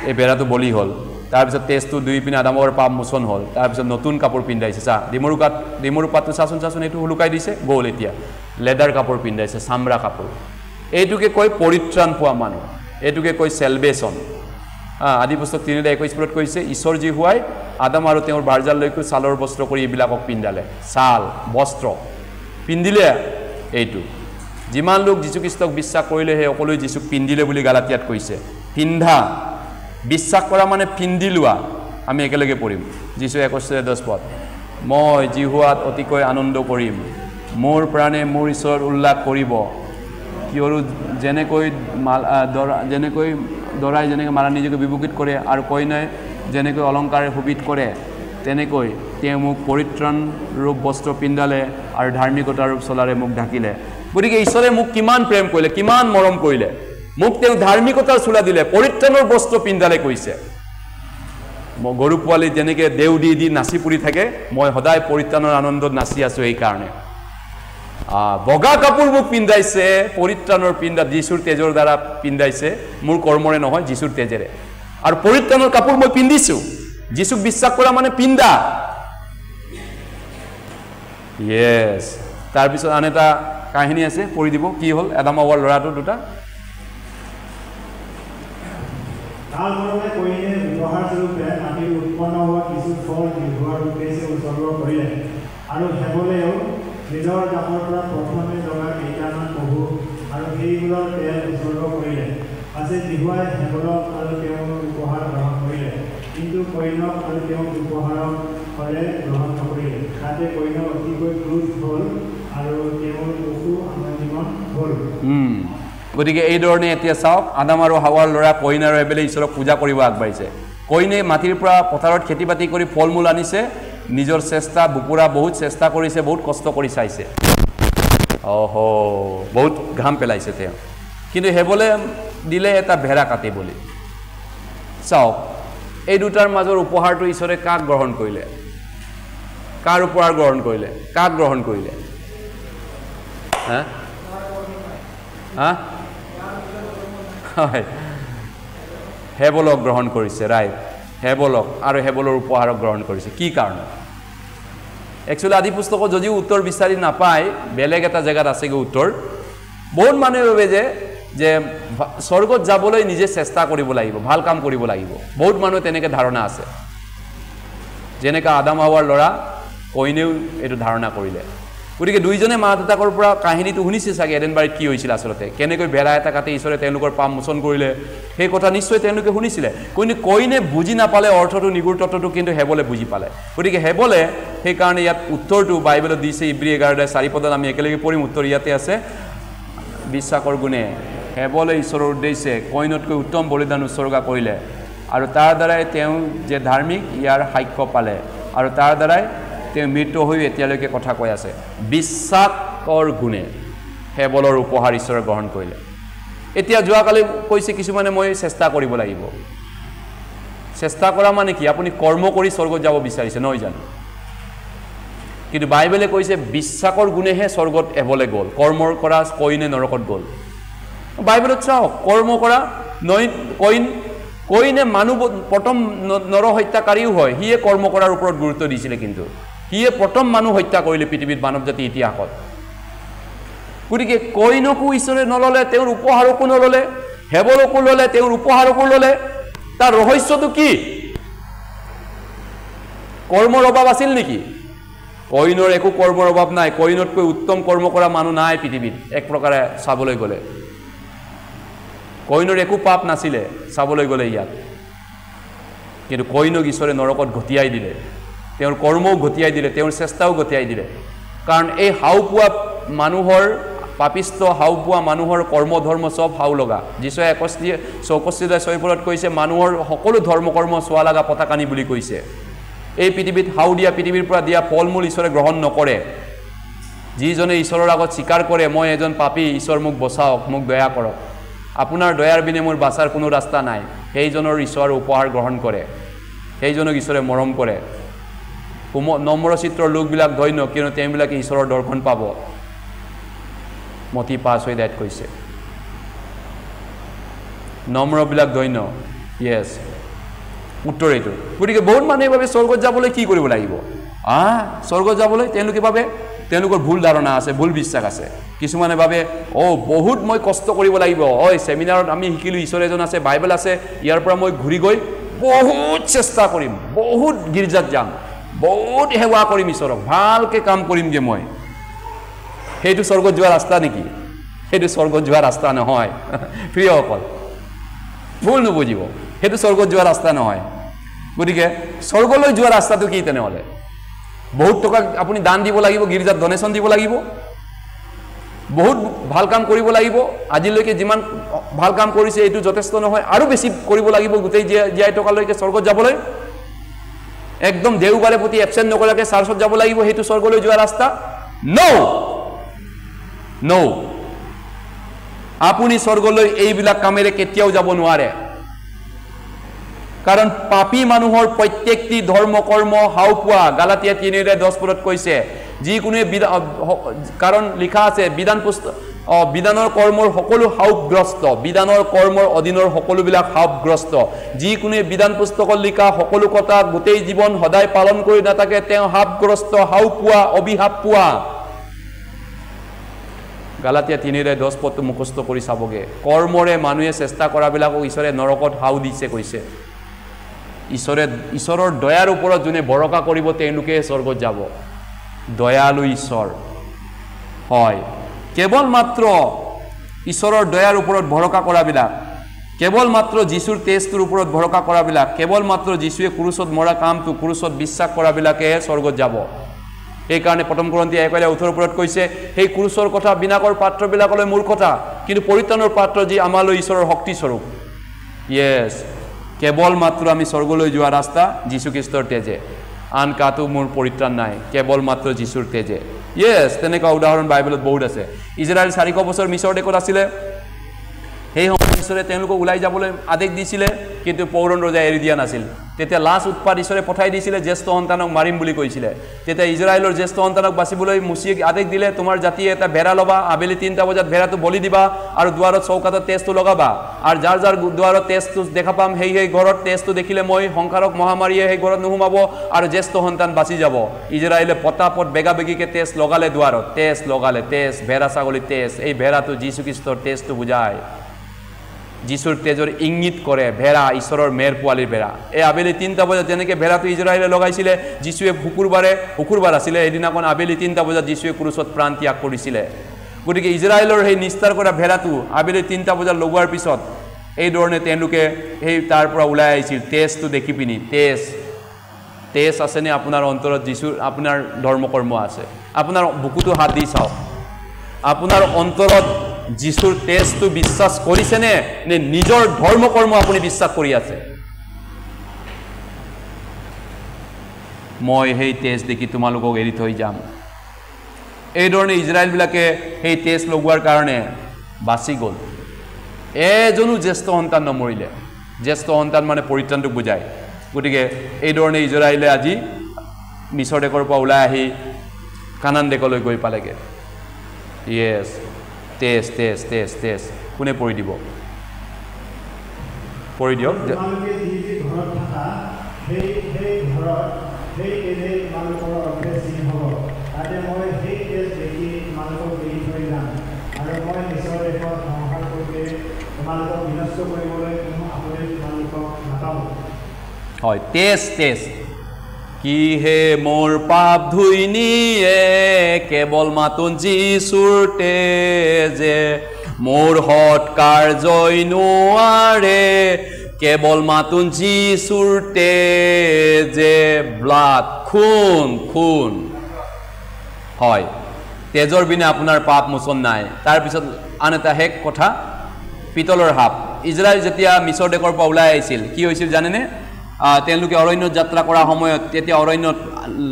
এই ভেড়াটো বলি হ'ল। তাৰপিছত তেজটো দুই পিনে আদাম হাৱাৰ পাপ মোচন হ'ল। তাৰপিছত নতুন কাপোৰ পিন্ধাইছে। চা ডিমৰু পাতটো চাচোন, এইটো লুকাই দিছে, গ'ল। এতিয়া লেডাৰ কাপোৰ পিন্ধাইছে, চামৰা কাপোৰ। এইটোকে কয় পৰিত্ৰাণ পোৱা মানুহ, এইটোকে কয় চেলভেশ্যন। আদিপুস্তক 3:21 কৈছে, ঈশ্বৰ যি হোৱাই আদাম আৰু তেওঁৰ ভাৰ্যালৈকো ছালৰ বস্ত্ৰ কৰি এইবিলাকক পিন্ধালে। ছাল বস্ত্ৰ পিন্ধিলে। এইটো যিমান লোক যীশুখ্ৰীষ্টক বিশ্বাস কৰিলে, সেই সকলোৱে যীশুক পিন্ধিলে বুলি গালাতিয়াত কৈছে। পিন্ধা, বিশ্বাস কৰা মানে পিন্ধি লোৱা। আমি একেলগে পঢ়িম যীশু 21:10। মই জিহুৱাত অতিকৈ আনন্দ কৰিম, মোৰ প্ৰাণে মোৰ ঈশ্বৰৰ উল্লাস কৰিব, কিয়নো যেনেকৈ দৰাই যেনেকৈ মাৰা নিজকে বিভূষিত কৰে, আৰু কইনাই যেনেকৈ অলংকাৰে শোভিত কৰে, তেনেকৈ তেওঁ মোক পৰিত্ৰাণ ৰূপ বস্ত্ৰ পিন্ধালে, আৰু ধাৰ্মিকতাৰ ৰূপ চলাৰে মোক ঢাকিলে। গতিকে ঈশ্বৰে মোক কিমান প্ৰেম কৰিলে, কিমান মৰম কৰিলে। মোক তেওঁ ধাৰ্মিকতাৰ চোলা দিলে, পৰিত্ৰাণৰ বস্ত্ৰ পিন্ধালে কৈছে। মই গৰু পোৱালি যেনেকৈ দেউ দি নাচি পুৰি থাকে, মই সদায় পৰিত্ৰাণৰ আনন্দত নাচি আছোঁ। এইকাৰণে বগা কাপোৰ মোক পিন্ধাইছে পৰিত্ৰাণৰ পিন্ধা যীশুৰ তেজৰ দ্বাৰা পিন্ধাইছে মোৰ কৰ্মৰে নহয় যীশুৰ তেজেৰে আৰু পৰিত্ৰাণৰ কাপোৰ মই পিন্ধিছো যীশুক বিশ্বাস কৰা মানে পিন্ধা ইয়েস তাৰ পিছত আন এটা কাহিনী আছে পঢ়ি দিব কি হ'ল আদাম হাৱাৰ ল'ৰাটো দুটা তাৰ মৰমে কইনে ব্যৱহাৰ স্বৰূপে মাটিৰ উৎপন্ন হোৱা কিছু ফল ব্যৱহাৰ উদ্দেশ্যে উৎসৰ্গ কৰিলে আৰু হেবলেও নিজৰ জামৰ পৰা প্ৰথমে লগা কেইটামান পহু আৰু সেইবোৰৰ তেল উৎসৰ্গ কৰিলে পাছে জিহুৱাই হেবলক আৰু তেওঁৰ উপহাৰ গ্ৰহণ কৰিলে কিন্তু কইনক আৰু তেওঁৰ উপহাৰক ফলে গ্ৰহণ নকৰিলে তাতে কইন অতিকৈ ক্ৰোধ হ'ল আৰু তেওঁৰ পশু আমজীৱন হ'ল গতিকে এই ধৰণে এতিয়া চাওক আদাম আৰু হাৱাৰ ল'ৰা কইন আৰু হেবেলে ঈশ্বৰক পূজা কৰিব আগবাঢ়িছে কইনে মাটিৰ পৰা পথাৰত খেতি বাতি কৰি ফল মূল আনিছে নিজৰ চেষ্টা বুকুৰা বহুত চেষ্টা কৰিছে বহুত কষ্ট কৰি চাইছে বহুত ঘাম পেলাইছে তেওঁ কিন্তু হেবলে দিলে এটা ভেড়া কাটি বুলি চাওক এই দুটাৰ মাজৰ উপহাৰটো ঈশ্বৰে কাক গ্ৰহণ কৰিলে কাৰ উপহাৰ গ্ৰহণ কৰিলে কাক গ্ৰহণ কৰিলে হেবলক গ্ৰহণ কৰিছে ৰাইট হেবলক আৰু হেবলৰ উপহাৰক গ্ৰহণ কৰিছে কি কাৰণে একচুৱেলি আদি পুস্তকত যদিও উত্তৰ বিচাৰি নাপায় বেলেগ এটা জেগাত আছেগৈ উত্তৰ বহুত মানুহে ভাবে যে স্বৰ্গত যাবলৈ নিজে চেষ্টা কৰিব লাগিব ভাল কাম কৰিব লাগিব বহুত মানুহে তেনেকৈ ধাৰণা আছে যেনেকৈ আদাম হাৱাৰ ল'ৰা কইনেও এইটো ধাৰণা কৰিলে গতিকে দুইজনে মা দেউতাকৰ পৰা কাহিনীটো শুনিছে চাগে এডেনবাৰীত কি হৈছিল আচলতে কেনেকৈ ভেড়া এটা কাটি ঈশ্বৰে তেওঁলোকৰ পাপ মোচন কৰিলে সেই কথা নিশ্চয় তেওঁলোকে শুনিছিলে কিন্তু কইনে বুজি নাপালে অৰ্থটো নিগুৰ তত্ত্বটো কিন্তু হেবলে বুজি পালে গতিকে হেবলে সেইকাৰণে ইয়াত উত্তৰটো বাইবেলত দিছে ইব্ৰী 11:4 আমি একেলগে পঢ়িম উত্তৰ ইয়াতে আছে বিশ্বাসৰ গুণে হেবলে ঈশ্বৰৰ উদ্দেশ্যে কইনতকৈ উত্তম বলিদান উৎসৰ্গা কৰিলে আৰু তাৰ দ্বাৰাই তেওঁ যে ধাৰ্মিক ইয়াৰ সাক্ষ্য পালে আৰু তাৰ দ্বাৰাই তেওঁ মৃত্যু হৈ এতিয়ালৈকে কথা কৈ আছে বিশ্বাসৰ গুণে হেবলৰ উপহাৰ ঈশ্বৰে গ্ৰহণ কৰিলে এতিয়া যোৱাকালি কৈছে কিছুমানে মই চেষ্টা কৰিব লাগিব চেষ্টা কৰা মানে কি আপুনি কৰ্ম কৰি স্বৰ্গত যাব বিচাৰিছে নহয় জানো কিন্তু বাইবেলে কৈছে বিশ্বাসৰ গুণেহে স্বৰ্গত হেবলে গ'ল কৰ্মৰ কৰা কইনে নৰকত গ'ল বাইবেলত চাওক কৰ্ম কৰা কইনে মানুহ প্ৰথম নৰহত্যাকাৰীও হয় সিয়ে কৰ্ম কৰাৰ ওপৰত গুৰুত্ব দিছিলে কিন্তু সিয়ে প্ৰথম মানুহ হত্যা কৰিলে পৃথিৱীত মানৱ জাতি ইতিহাসত গতিকে কইনকো ঈশ্বৰে নললে তেওঁৰ উপহাৰকো নললে হেবলকো ললে তেওঁৰ উপহাৰকো ললে তাৰ ৰহস্যটো কি কৰ্মৰ অভাৱ আছিল নেকি কইনৰ একো কৰ্মৰ অভাৱ নাই কইনতকৈ উত্তম কৰ্ম কৰা মানুহ নাই পৃথিৱীত এক প্ৰকাৰে চাবলৈ গ'লে কইনৰ একো পাপ নাছিলে চাবলৈ গ'লে ইয়াত কিন্তু কইনক ঈশ্বৰে নৰকত ঘটিয়াই দিলে তেওঁৰ কৰ্মও ঘটিয়াই দিলে তেওঁৰ চেষ্টাও ঘটিয়াই দিলে কাৰণ এই হাওপোৱা মানুহৰ পাপিষ্ট হাওপোৱা মানুহৰ কৰ্ম ধৰ্ম চব হাও লগা যিছয়ে 64:6 কৈছে মানুহৰ সকলো ধৰ্ম কৰ্ম চোৱা লগা পতাকানি বুলি কৈছে এই পৃথিৱীত হাও দিয়া পৃথিৱীৰ পৰা দিয়া ফল মূল ঈশ্বৰে গ্ৰহণ নকৰে যিজনে ঈশ্বৰৰ আগত স্বীকাৰ কৰে মই এজন পাপী ঈশ্বৰ মোক বচাওক মোক দয়া কৰক আপোনাৰ দয়াৰ বিনে মোৰ বাচাৰ কোনো ৰাস্তা নাই সেইজনৰ ঈশ্বৰৰ উপহাৰ গ্ৰহণ কৰে সেইজনক ঈশ্বৰে মৰম কৰে নম্ৰচিত্ৰৰ লোকবিলাক ধন্য কিয়নো তেওঁবিলাকে ঈশ্বৰৰ দৰ্শন পাব মতি 5:8 কৈছে নম্ৰবিলাক ধন্য ইয়েছ উত্তৰ এইটো গতিকে বহুত মানুহে ভাবে স্বৰ্গত যাবলৈ কি কৰিব লাগিব স্বৰ্গত যাবলৈ তেওঁলোকে ভাবে তেওঁলোকৰ ভুল ধাৰণা আছে ভুল বিশ্বাস আছে কিছুমানে ভাবে বহুত মই কষ্ট কৰিব লাগিব সেমিনাৰত আমি শিকিলো ঈশ্বৰ এজন আছে বাইবেল আছে ইয়াৰ পৰা মই ঘূৰি গৈ বহুত চেষ্টা কৰিম বহুত গীৰ্জাত যাম বহুত সেৱা কৰিম ঈশ্বৰক ভালকে কাম কৰিমগে মই সেইটো স্বৰ্গত যোৱা ৰাস্তা নেকি সেইটো স্বৰ্গত যোৱা ৰাস্তা নহয় প্ৰিয়সকল ভুল নুবুজিব সেইটো স্বৰ্গত যোৱা ৰাস্তা নহয় গতিকে স্বৰ্গলৈ যোৱা ৰাস্তাটো কি তেনেহ'লে বহুত টকা আপুনি দান দিব লাগিব গীৰ্জাত ডনেশ্যন দিব লাগিব বহুত ভাল কাম কৰিব লাগিব আজিলৈকে যিমান ভাল কাম কৰিছে এইটো যথেষ্ট নহয় আৰু বেছি কৰিব লাগিব গোটেই জীয়াই টকালৈকে স্বৰ্গত যাবলৈ একদম দেওবাৰে প্ৰতি এবচেণ্ট নকৰাকৈ চাৰ্চত যাব লাগিব সেইটো স্বৰ্গলৈ যোৱা ৰাস্তা নো আপুনি স্বৰ্গলৈ এইবিলাক কামেৰে কেতিয়াও যাব নোৱাৰে কাৰণ পাপী মানুহৰ প্ৰত্যেকটি ধৰ্ম কৰ্ম হাওপোৱা গালাতিয়া 3:10 কৈছে যিকোনোৱে কাৰণ লিখা আছে বিধানৰ কৰ্মৰ সকলো হাউগ্ৰস্ত বিধানৰ কৰ্মৰ অধীনৰ সকলোবিলাক হাউগ্ৰস্ত যিকোনোৱে বিধান পুস্তকত লিখা সকলো কথা গোটেই জীৱন সদায় পালন কৰি নাথাকে তেওঁ হাউগ্ৰস্ত হাউ পোৱা অভিশাপ পোৱা গালাতিয়া 3:10 পদটো মুখস্থ কৰি চাবগে কৰ্মৰে মানুহে চেষ্টা কৰাবিলাকক ঈশ্বৰে নৰকত হাউ দিছে কৈছে ঈশ্বৰৰ দয়াৰ ওপৰত যোনে ভৰসা কৰিব তেওঁলোকে স্বৰ্গত যাব দয়ালু ঈশ্বৰ হয় কেৱল মাত্ৰ ঈশ্বৰৰ দয়াৰ ওপৰত ভৰসা কৰাবিলাক কেৱল মাত্ৰ যীশুৰ তেজটোৰ ওপৰত ভৰসা কৰাবিলাক কেৱল মাত্ৰ যীশুৱে ক্ৰুচত মৰা কামটো ক্ৰুচত বিশ্বাস কৰাবিলাকে স্বৰ্গত যাব এই কাৰণে প্ৰথম কোৰিন্থীয় 1:18 ওপৰত কৈছে সেই ক্ৰুচৰ কথা বিনাকৰ পাত্ৰবিলাকলৈ মূৰ্খতা কিন্তু পৰিত্ৰাণৰ পাত্ৰ যি আমালৈ ঈশ্বৰৰ শক্তি স্বৰূপ ইয়েছ কেৱল মাত্ৰ আমি স্বৰ্গলৈ যোৱা ৰাস্তা যীশু খ্ৰীষ্টৰ তেজে আন কাটো মোৰ পৰিত্ৰাণ নাই কেৱল মাত্ৰ যীশুৰ তেজে ইয়েছ তেনেকুৱা উদাহৰণ বাইবেলত বহুত আছে ইজৰাইল 400 বছৰ মিছৰ দেশত আছিলে সেই সময়ত ঈশ্বৰে তেওঁলোকক ওলাই যাবলৈ আদেশ দিছিলে কিন্তু পৌৰণ ৰজাই এৰি দিয়া নাছিল তেতিয়া লাষ্ট উৎপাত ঈশ্বৰে পঠাই দিছিলে জ্যেষ্ঠ সন্তানক মাৰিম বুলি কৈছিলে তেতিয়া ইজৰাইলৰ জ্যেষ্ঠ সন্তানক বাচিবলৈ মুচিয়ে আদেশ দিলে তোমাৰ জাতিয়ে এটা ভেড়া ল'বা আবেলি 3টা বজাত ভেড়াটো বলি দিবা আৰু দুৱাৰত চৌকাতত তেজটো লগাবা আৰু যাৰ দুৱাৰত তেজটো দেখা পাম সেই ঘৰত তেজটো দেখিলে মই সংসাৰক মহামাৰীয়ে সেই ঘৰত নোসোমাব আৰু জ্যেষ্ঠ সন্তান বাচি যাব ইজৰাইলে পতাপত বেগাবেগিকে তেজ লগালে দুৱাৰত তেজ লগালে তেজ ভেড়া ছাগলী তেজ এই ভেড়াটো যীশু খ্ৰীষ্টৰ তেজটো বুজায় যীশুৰ তেজৰ ইংগিত কৰে ভেড়া ঈশ্বৰৰ মেৰ পোৱালিৰ ভেড়া এই আবেলি 3টা বজাত যেনেকৈ ভেড়াটো ইজৰাইলে লগাইছিলে যীশুৱে শুকুৰবাৰ আছিলে এদিনাখন আবেলি 3টা বজাত যীশুৱে ক্ৰুচত প্ৰাণ ত্যাগ কৰিছিলে গতিকে ইজৰাইলৰ সেই নিস্তাৰ কৰা ভেড়াটো আবেলি 3টা বজাত লগোৱাৰ পিছত এই ধৰণে তেওঁলোকে সেই তাৰ পৰা ওলাই আহিছিল তেজটো দেখি পিনি তেজ আছেনে আপোনাৰ অন্তৰত যীশুৰ আপোনাৰ ধৰ্মকৰ্ম আছে আপোনাৰ বুকুটো হাত দি চাওক আপোনাৰ অন্তৰত যীশুৰ তেজটো বিশ্বাস কৰিছেনে নে নিজৰ ধৰ্মকৰ্ম আপুনি বিশ্বাস কৰি আছে মই সেই তেজ দেখি তোমালোকক এৰি থৈ যাম এই ধৰণে ইজৰাইলবিলাকে সেই তেজ লগোৱাৰ কাৰণে বাচি গ'ল এজনো জ্যেষ্ঠ সন্তান নমৰিলে জ্যেষ্ঠ সন্তান মানে পৰিত্ৰাণটোক বুজায় গতিকে এই ধৰণে ইজৰাইলে আজি মিছৰ দেশৰ পৰা ওলাই আহি কানান দেশলৈ গৈ পালেগে ইয়েছ তেজ কোনে পৰি দিব পৰি দিয়ক তোমালোকে যি ঘৰত থাকা সেই ঘৰত সেই তেজে তোমালোকৰ অভ্যাসী হ'ব তাতে মই সেই তেজ দেখি তোমালোকক এৰি থৈ যাম আৰু মই মিছৰ দেশত সংসাৰ কৰোঁতে তোমালোকক বিনষ্ট কৰিবলৈ কোনো আপুনি তোমালোকক নাপাব হয় তেজ কি হে মোৰ পাপ ধুই নিয়ে কেৱল মাতোন যীশুৰ তেজে মোৰ সৎকাৰ্যই নোৱাৰে কেৱল মাতোন যীশুৰ তেজে ব্লাড খুন হয় তেজৰ বিনা আপোনাৰ পাপ মোচন নাই তাৰপিছত আন এটা শেষ কথা পিতলৰ সাপ ইজৰাইল যেতিয়া মিছৰ দেশৰ পৰা ওলাই আহিছিল কি হৈছিল জানেনে তেওঁলোকে অৰণ্যত যাত্ৰা কৰাৰ সময়ত তেতিয়া অৰণ্যত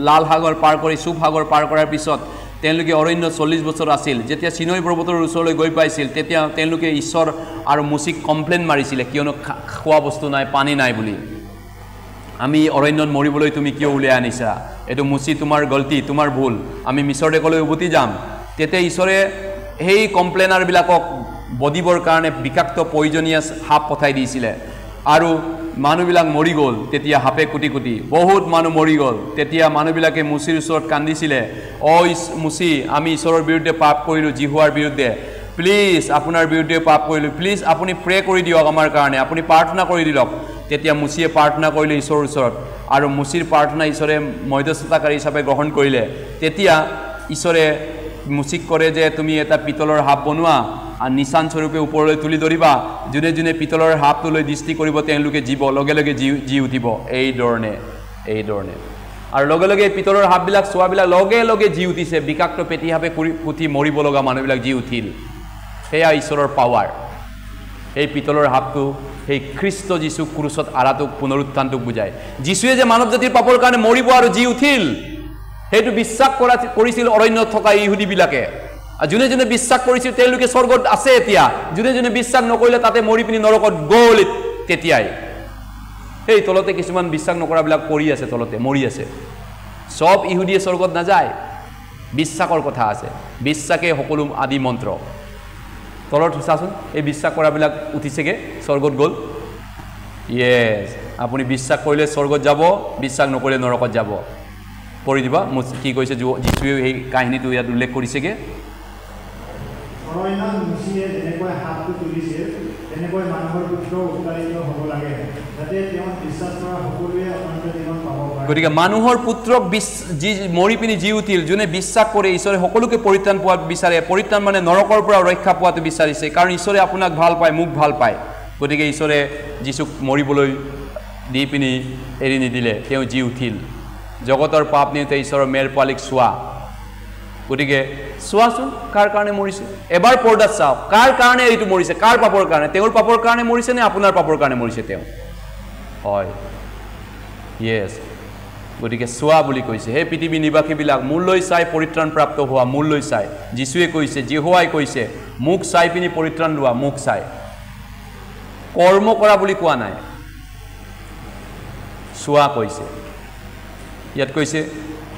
লাল সাগৰ পাৰ কৰি চুপ সাগৰ পাৰ কৰাৰ পিছত তেওঁলোকে অৰণ্যত 40 বছৰ আছিল যেতিয়া চিনই পৰ্বতৰ ওচৰলৈ গৈ পাইছিল তেতিয়া তেওঁলোকে ঈশ্বৰ আৰু মুচিক কমপ্লেইন মাৰিছিলে কিয়নো খোৱা বস্তু নাই পানী নাই বুলি আমি অৰণ্যত মৰিবলৈ তুমি কিয় উলিয়াই আনিছা এইটো মুচি তোমাৰ গলতি তোমাৰ ভুল আমি মিছৰ দেশলৈ উভতি যাম তেতিয়া ঈশ্বৰে সেই কমপ্লেইনাৰবিলাকক বদিবৰ কাৰণে বিষাক্ত পয়জনিয়াছ সাপ পঠাই দিছিলে আৰু মানুহবিলাক মৰি গ'ল তেতিয়া হাপে কুটি বহুত মানুহ মৰি গ'ল তেতিয়া মানুহবিলাকে মুচিৰ ওচৰত কান্দিছিলে মুচি আমি ঈশ্বৰৰ বিৰুদ্ধে পাপ কৰিলোঁ জিহুৱাৰ বিৰুদ্ধে প্লিজ আপোনাৰ বিৰুদ্ধে পাপ কৰিলোঁ প্লিজ আপুনি প্ৰে কৰি দিয়ক আমাৰ কাৰণে আপুনি প্ৰাৰ্থনা কৰি দিয়ক তেতিয়া মুচিয়ে প্ৰাৰ্থনা কৰিলে ঈশ্বৰৰ ওচৰত আৰু মুচিৰ প্ৰাৰ্থনা ঈশ্বৰে মধ্যস্থতাকাৰী হিচাপে গ্ৰহণ কৰিলে তেতিয়া ঈশ্বৰে মুচিক কৰে যে তুমি এটা পিতলৰ সাপ বনোৱা আৰু নিশান স্বৰূপে ওপৰলৈ তুলি ধৰিবা যোনে যোনে পিতলৰ সাপটোলৈ দৃষ্টি কৰিব তেওঁলোকে জীৱ লগে লগে জি উঠিব এই ধৰণে আৰু লগে লগে পিতলৰ সাপবিলাক চোৱাবিলাক লগে লগে জি উঠিছে বিষাক্ত পেটি সাপে পুঠি মৰিব লগা মানুহবিলাক জি উঠিল সেয়া ঈশ্বৰৰ পাৱাৰ এই পিতলৰ সাপটো সেই খ্ৰীষ্ট যীশু ক্ৰুচত আৰাটোক পুনৰুত্থানটোক বুজায় যীশুৱে যে মানৱ জাতিৰ পাপৰ কাৰণে মৰিব আৰু জি উঠিল সেইটো বিশ্বাস কৰিছিল অৰণ্যত থকা ইহুদীবিলাকে যোনে যোনে বিশ্বাস কৰিছিল তেওঁলোকে স্বৰ্গত আছে এতিয়া যোনে বিশ্বাস নকৰিলে তাতে মৰি পিনি নৰকত গ'ল তেতিয়াই এই তলতে কিছুমান বিশ্বাস নকৰাবিলাক পৰি আছে তলতে মৰি আছে সব ইহুদীয়ে স্বৰ্গত নাযায় বিশ্বাসৰ কথা আছে বিশ্বাসে সকলো আদি মন্ত্ৰ তলত চাচোন এই বিশ্বাস কৰাবিলাক উঠিছেগে স্বৰ্গত গ'ল ইয়েছ আপুনি বিশ্বাস কৰিলে স্বৰ্গত যাব বিশ্বাস নকৰিলে নৰকত যাব পঢ়ি দিবা কি কৈছে যিশুৱে এই কাহিনীটো ইয়াত উল্লেখ কৰিছেগে অৰণ্য মুচিয়ে যেনেকৈ হাতটো তুলিছিল তেনেকৈ মানুহৰ পুত্ৰ উত্তাৰিত হ'ব লাগে যাতে তেওঁ বিশ্বাস কৰা সকলোৱে অনন্ত জীৱন পাব পাৰে গতিকে মানুহৰ পুত্ৰক যি মৰি পিনি জি উঠিল যোনে বিশ্বাস কৰে ঈশ্বৰে সকলোকে পৰিত্ৰাণ পোৱা বিচাৰে পৰিত্ৰাণ মানে নৰকৰ পৰা ৰক্ষা পোৱাটো বিচাৰিছে কাৰণ ঈশ্বৰে আপোনাক ভাল পায় মোক ভাল পায় গতিকে ঈশ্বৰে যীশুক মৰিবলৈ দি পিনি এৰি নিদিলে তেওঁ জি উঠিল জগতৰ পাপ নিওঁতে ঈশ্বৰৰ মেৰ পোৱালিক চোৱা গতিকে চোৱাচোন কাৰ কাৰণে মৰিছে এবাৰ পৰ্দাত চাওক কাৰ কাৰণে এইটো মৰিছে কাৰ পাপৰ কাৰণে তেওঁৰ পাপৰ কাৰণে মৰিছে নে আপোনাৰ পাপৰ কাৰণে মৰিছে তেওঁ হয় ইয়েছ গতিকে চোৱা বুলি কৈছে হে পৃথিৱী নিবাসীবিলাক মোলৈ চাই পৰিত্ৰাণ প্ৰাপ্ত হোৱা মোলৈ চাই যীশুৱে কৈছে যেহোৱাই কৈছে মোক চাই পিনি পৰিত্ৰাণ লোৱা মোক চাই কৰ্ম কৰা বুলি কোৱা নাই চোৱা কৈছে ইয়াত কৈছে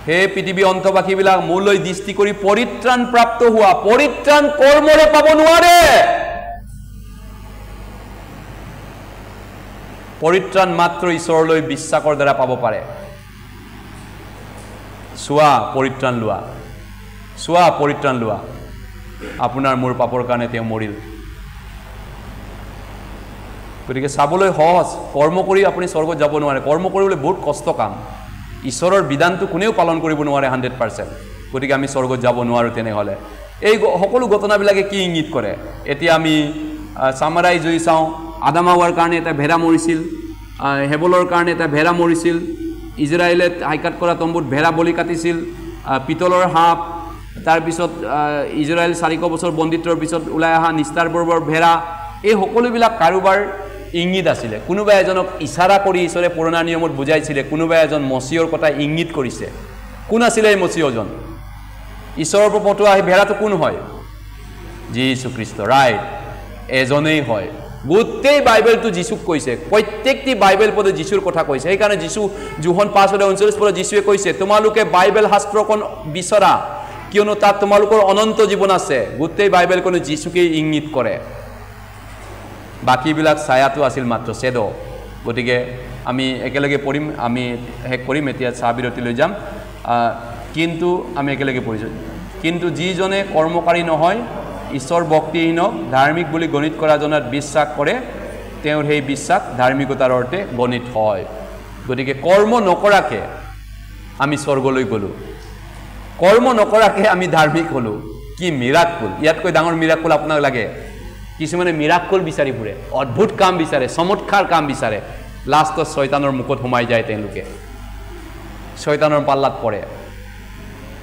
হে পৃথিৱী অন্তবাসীবিলাক মোলৈ দৃষ্টি কৰি পৰিত্ৰাণ প্ৰাপ্ত হোৱা পৰিত্ৰাণ কৰ্মৰে পাব নোৱাৰে পৰিত্ৰাণ মাত্ৰ ঈশ্বৰলৈ বিশ্বাসৰ দ্বাৰা পাব পাৰে চোৱা পৰিত্ৰাণ লোৱা আপোনাৰ মোৰ পাপৰ কাৰণে তেওঁ মৰিল গতিকে চাবলৈ সহজ কৰ্ম কৰি আপুনি স্বৰ্গত যাব নোৱাৰে কৰ্ম কৰিবলৈ বহুত কষ্ট কাম ঈশ্বৰৰ বিধানটো কোনেও পালন কৰিব নোৱাৰে 100% গতিকে আমি স্বৰ্গত যাব নোৱাৰোঁ তেনেহ'লে এই সকলো ঘটনাবিলাকে কি ইংগিত কৰে এতিয়া আমি চামাৰাই জুই চাওঁ আদাম হাৱাৰ কাৰণে এটা ভেড়া মৰিছিল হেবলৰ কাৰণে এটা ভেড়া মৰিছিল ইজৰাইলে হাইকাট কৰা তম্বুত ভেড়া বলি কাটিছিল পিতলৰ সাপ তাৰপিছত ইজৰাইল 400 বছৰ বন্দিত্বৰ পিছত ওলাই অহা নিস্তাৰ বৰ্বৰ ভেড়া এই সকলোবিলাক কাৰোবাৰ ইংগিত আছিলে কোনোবা এজনক ইশাৰা কৰি ঈশ্বৰে পুৰণা নিয়মত বুজাইছিলে কোনোবা এজন মচিয়ৰ কথা ইংগিত কৰিছে কোন আছিলে এই মচিয়জন ঈশ্বৰৰ পৰা পঠোৱা এই ভেড়াটো কোন হয় যীশু খ্ৰীষ্ট ৰাইট এজনেই হয় গোটেই বাইবেলটো যীশুক কৈছে প্ৰত্যেকটি বাইবেল পদে যীশুৰ কথা কৈছে সেইকাৰণে যীশু যোহন 5:39 যীশুৱে কৈছে তোমালোকে বাইবেল শাস্ত্ৰখন বিচৰা কিয়নো তাত তোমালোকৰ অনন্ত জীৱন আছে গোটেই বাইবেলখনে যীশুকে ইংগিত কৰে বাকিবিলাক ছায়াটো আছিল মাত্ৰ চেডো গতিকে আমি একেলগে পঢ়িম আমি শেষ কৰিম এতিয়া চাহ বিৰতি লৈ যাম কিন্তু আমি একেলগে পঢ়িছোঁ কিন্তু যিজনে কৰ্মকাৰী নহয় ঈশ্বৰ ভক্তিহীনক ধাৰ্মিক বুলি গণিত কৰা জনাত বিশ্বাস কৰে তেওঁৰ সেই বিশ্বাস ধাৰ্মিকতাৰ অৰ্থে গণিত হয় গতিকে কৰ্ম নকৰাকে আমি স্বৰ্গলৈ গ'লোঁ কৰ্ম নকৰাকে আমি ধাৰ্মিক হ'লোঁ কি মিৰাকুল ইয়াতকৈ ডাঙৰ মিৰাকুল আপোনাক লাগে কিছুমানে মিৰাকুল বিচাৰি ফুৰে অদ্ভুত কাম বিচাৰে চমৎকাৰ কাম বিচাৰে লাষ্টত শয়তানৰ মুখত সোমাই যায় তেওঁলোকে শয়তানৰ পাল্লাত পৰে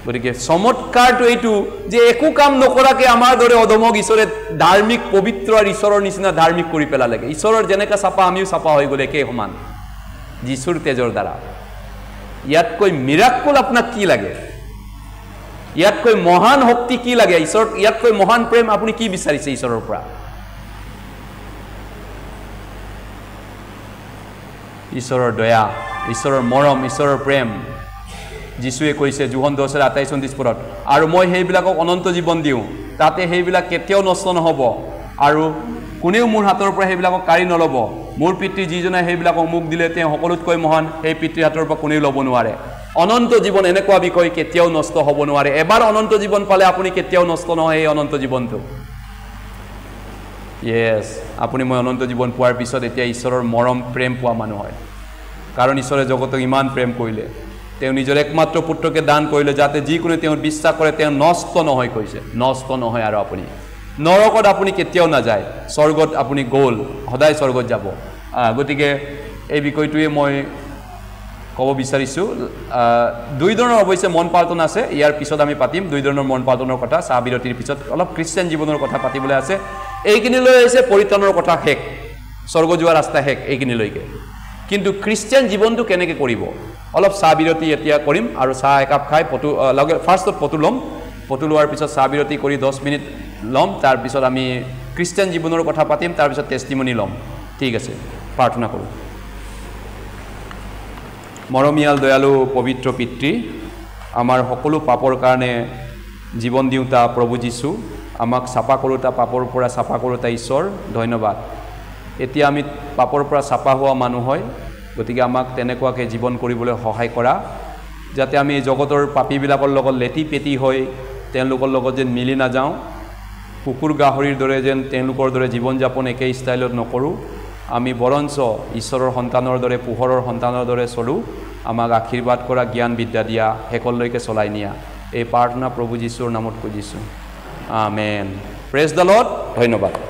গতিকে চমৎকাৰটো এইটো যে একো কাম নকৰাকে আমাৰ দৰে অধমক ঈশ্বৰে ধাৰ্মিক পবিত্ৰ আৰু ঈশ্বৰৰ নিচিনা ধাৰ্মিক কৰি পেলালেগে ঈশ্বৰৰ যেনেকৈ চাপা আমিও চাপা হৈ গ'লে একে সমান যীশুৰ তেজৰ দ্বাৰা ইয়াতকৈ মিৰাকুল আপোনাক কি লাগে ইয়াতকৈ মহান শক্তি কি লাগে ঈশ্বৰ ইয়াতকৈ মহান প্ৰেম আপুনি কি বিচাৰিছে ঈশ্বৰৰ পৰা ঈশ্বৰৰ দয়া ঈশ্বৰৰ মৰম ঈশ্বৰৰ প্ৰেম যীশুৱে কৈছে যোহন 10:28-29 আৰু মই সেইবিলাকক অনন্ত জীৱন দিওঁ তাতে সেইবিলাক কেতিয়াও নষ্ট নহ'ব আৰু কোনেও মোৰ হাতৰ পৰা সেইবিলাকক কাঢ়ি নল'ব মোৰ পিতৃ যিজনে সেইবিলাকক মোক দিলে তেওঁ সকলোতকৈ মহান সেই পিতৃৰ হাতৰ পৰা কোনেও ল'ব নোৱাৰে অনন্ত জীৱন এনেকুৱা বিষয় কেতিয়াও নষ্ট হ'ব নোৱাৰে এবাৰ অনন্ত জীৱন পালে আপুনি কেতিয়াও নষ্ট নহয় এই অনন্ত জীৱনটো ইয়েছ আপুনি মই অনন্ত জীৱন পোৱাৰ পিছত এতিয়া ঈশ্বৰৰ মৰম প্ৰেম পোৱা মানুহ হয় কাৰণ ঈশ্বৰে জগতক ইমান প্ৰেম কৰিলে তেওঁ নিজৰ একমাত্ৰ পুত্ৰকে দান কৰিলে যাতে যিকোনো তেওঁৰ বিশ্বাস কৰে তেওঁ নষ্ট নহয় কৈছে নষ্ট নহয় আৰু আপুনি নৰকত আপুনি কেতিয়াও নাযায় স্বৰ্গত আপুনি গ'ল সদায় স্বৰ্গত যাব গতিকে এই বিষয়টোৱে মই ক'ব বিচাৰিছোঁ দুই ধৰণৰ অৱশ্যে মন পালটন আছে ইয়াৰ পিছত আমি পাতিম দুই ধৰণৰ মন পালটনৰ কথা চাহ বিৰতিৰ পিছত অলপ খ্ৰীষ্টিয়ান জীৱনৰ কথা পাতিবলৈ আছে এইখিনিলৈ আহিছে পৰিত্ৰাণৰ কথা শেষ স্বৰ্গ যোৱা ৰাস্তা শেষ এইখিনিলৈকে কিন্তু খ্ৰীষ্টিয়ান জীৱনটো কেনেকৈ কৰিব অলপ চাহ বিৰতি এতিয়া কৰিম আৰু চাহ একাপ খাই লগে ফাৰ্ষ্টত পটু ল'ম পটু লোৱাৰ পিছত চাহ বিৰতি কৰি 10 মিনিট ল'ম তাৰপিছত আমি খ্ৰীষ্টিয়ান জীৱনৰ কথা পাতিম তাৰপিছত টেষ্টিমনি ল'ম ঠিক আছে প্ৰাৰ্থনা কৰোঁ মৰমীয়াল দয়ালু পবিত্ৰ পিতৃ আমাৰ সকলো পাপৰ কাৰণে জীৱন দিওঁতা প্ৰভু যীশু, আমাক চাফা কৰোঁতা, পাপৰ পৰা চাফা কৰোঁতা ঈশ্বৰ, ধন্যবাদ। এতিয়া আমি পাপৰ পৰা চাফা হোৱা মানুহ হয়, গতিকে আমাক তেনেকুৱাকৈ জীৱন কৰিবলৈ সহায় কৰা, যাতে আমি জগতৰ পাপীবিলাকৰ লগত লেটি পেটি হৈ তেওঁলোকৰ লগত যেন মিলি নাযাওঁ, কুকুৰ গাহৰিৰ দৰে যেন তেওঁলোকৰ দৰে জীৱন যাপন একে ষ্টাইলত নকৰোঁ, আমি বৰঞ্চ ঈশ্বৰৰ সন্তানৰ দৰে, পোহৰৰ সন্তানৰ দৰে চলোঁ। আমাক আশীৰ্বাদ কৰা, জ্ঞান বিদ্যা দিয়া, শেষলৈকে চলাই নিয়া, এই প্ৰাৰ্থনা প্ৰভু যীশুৰ নামত খুজিছোঁ, আমেন। প্ৰেজ দ্য লৰ্ড, ধন্যবাদ।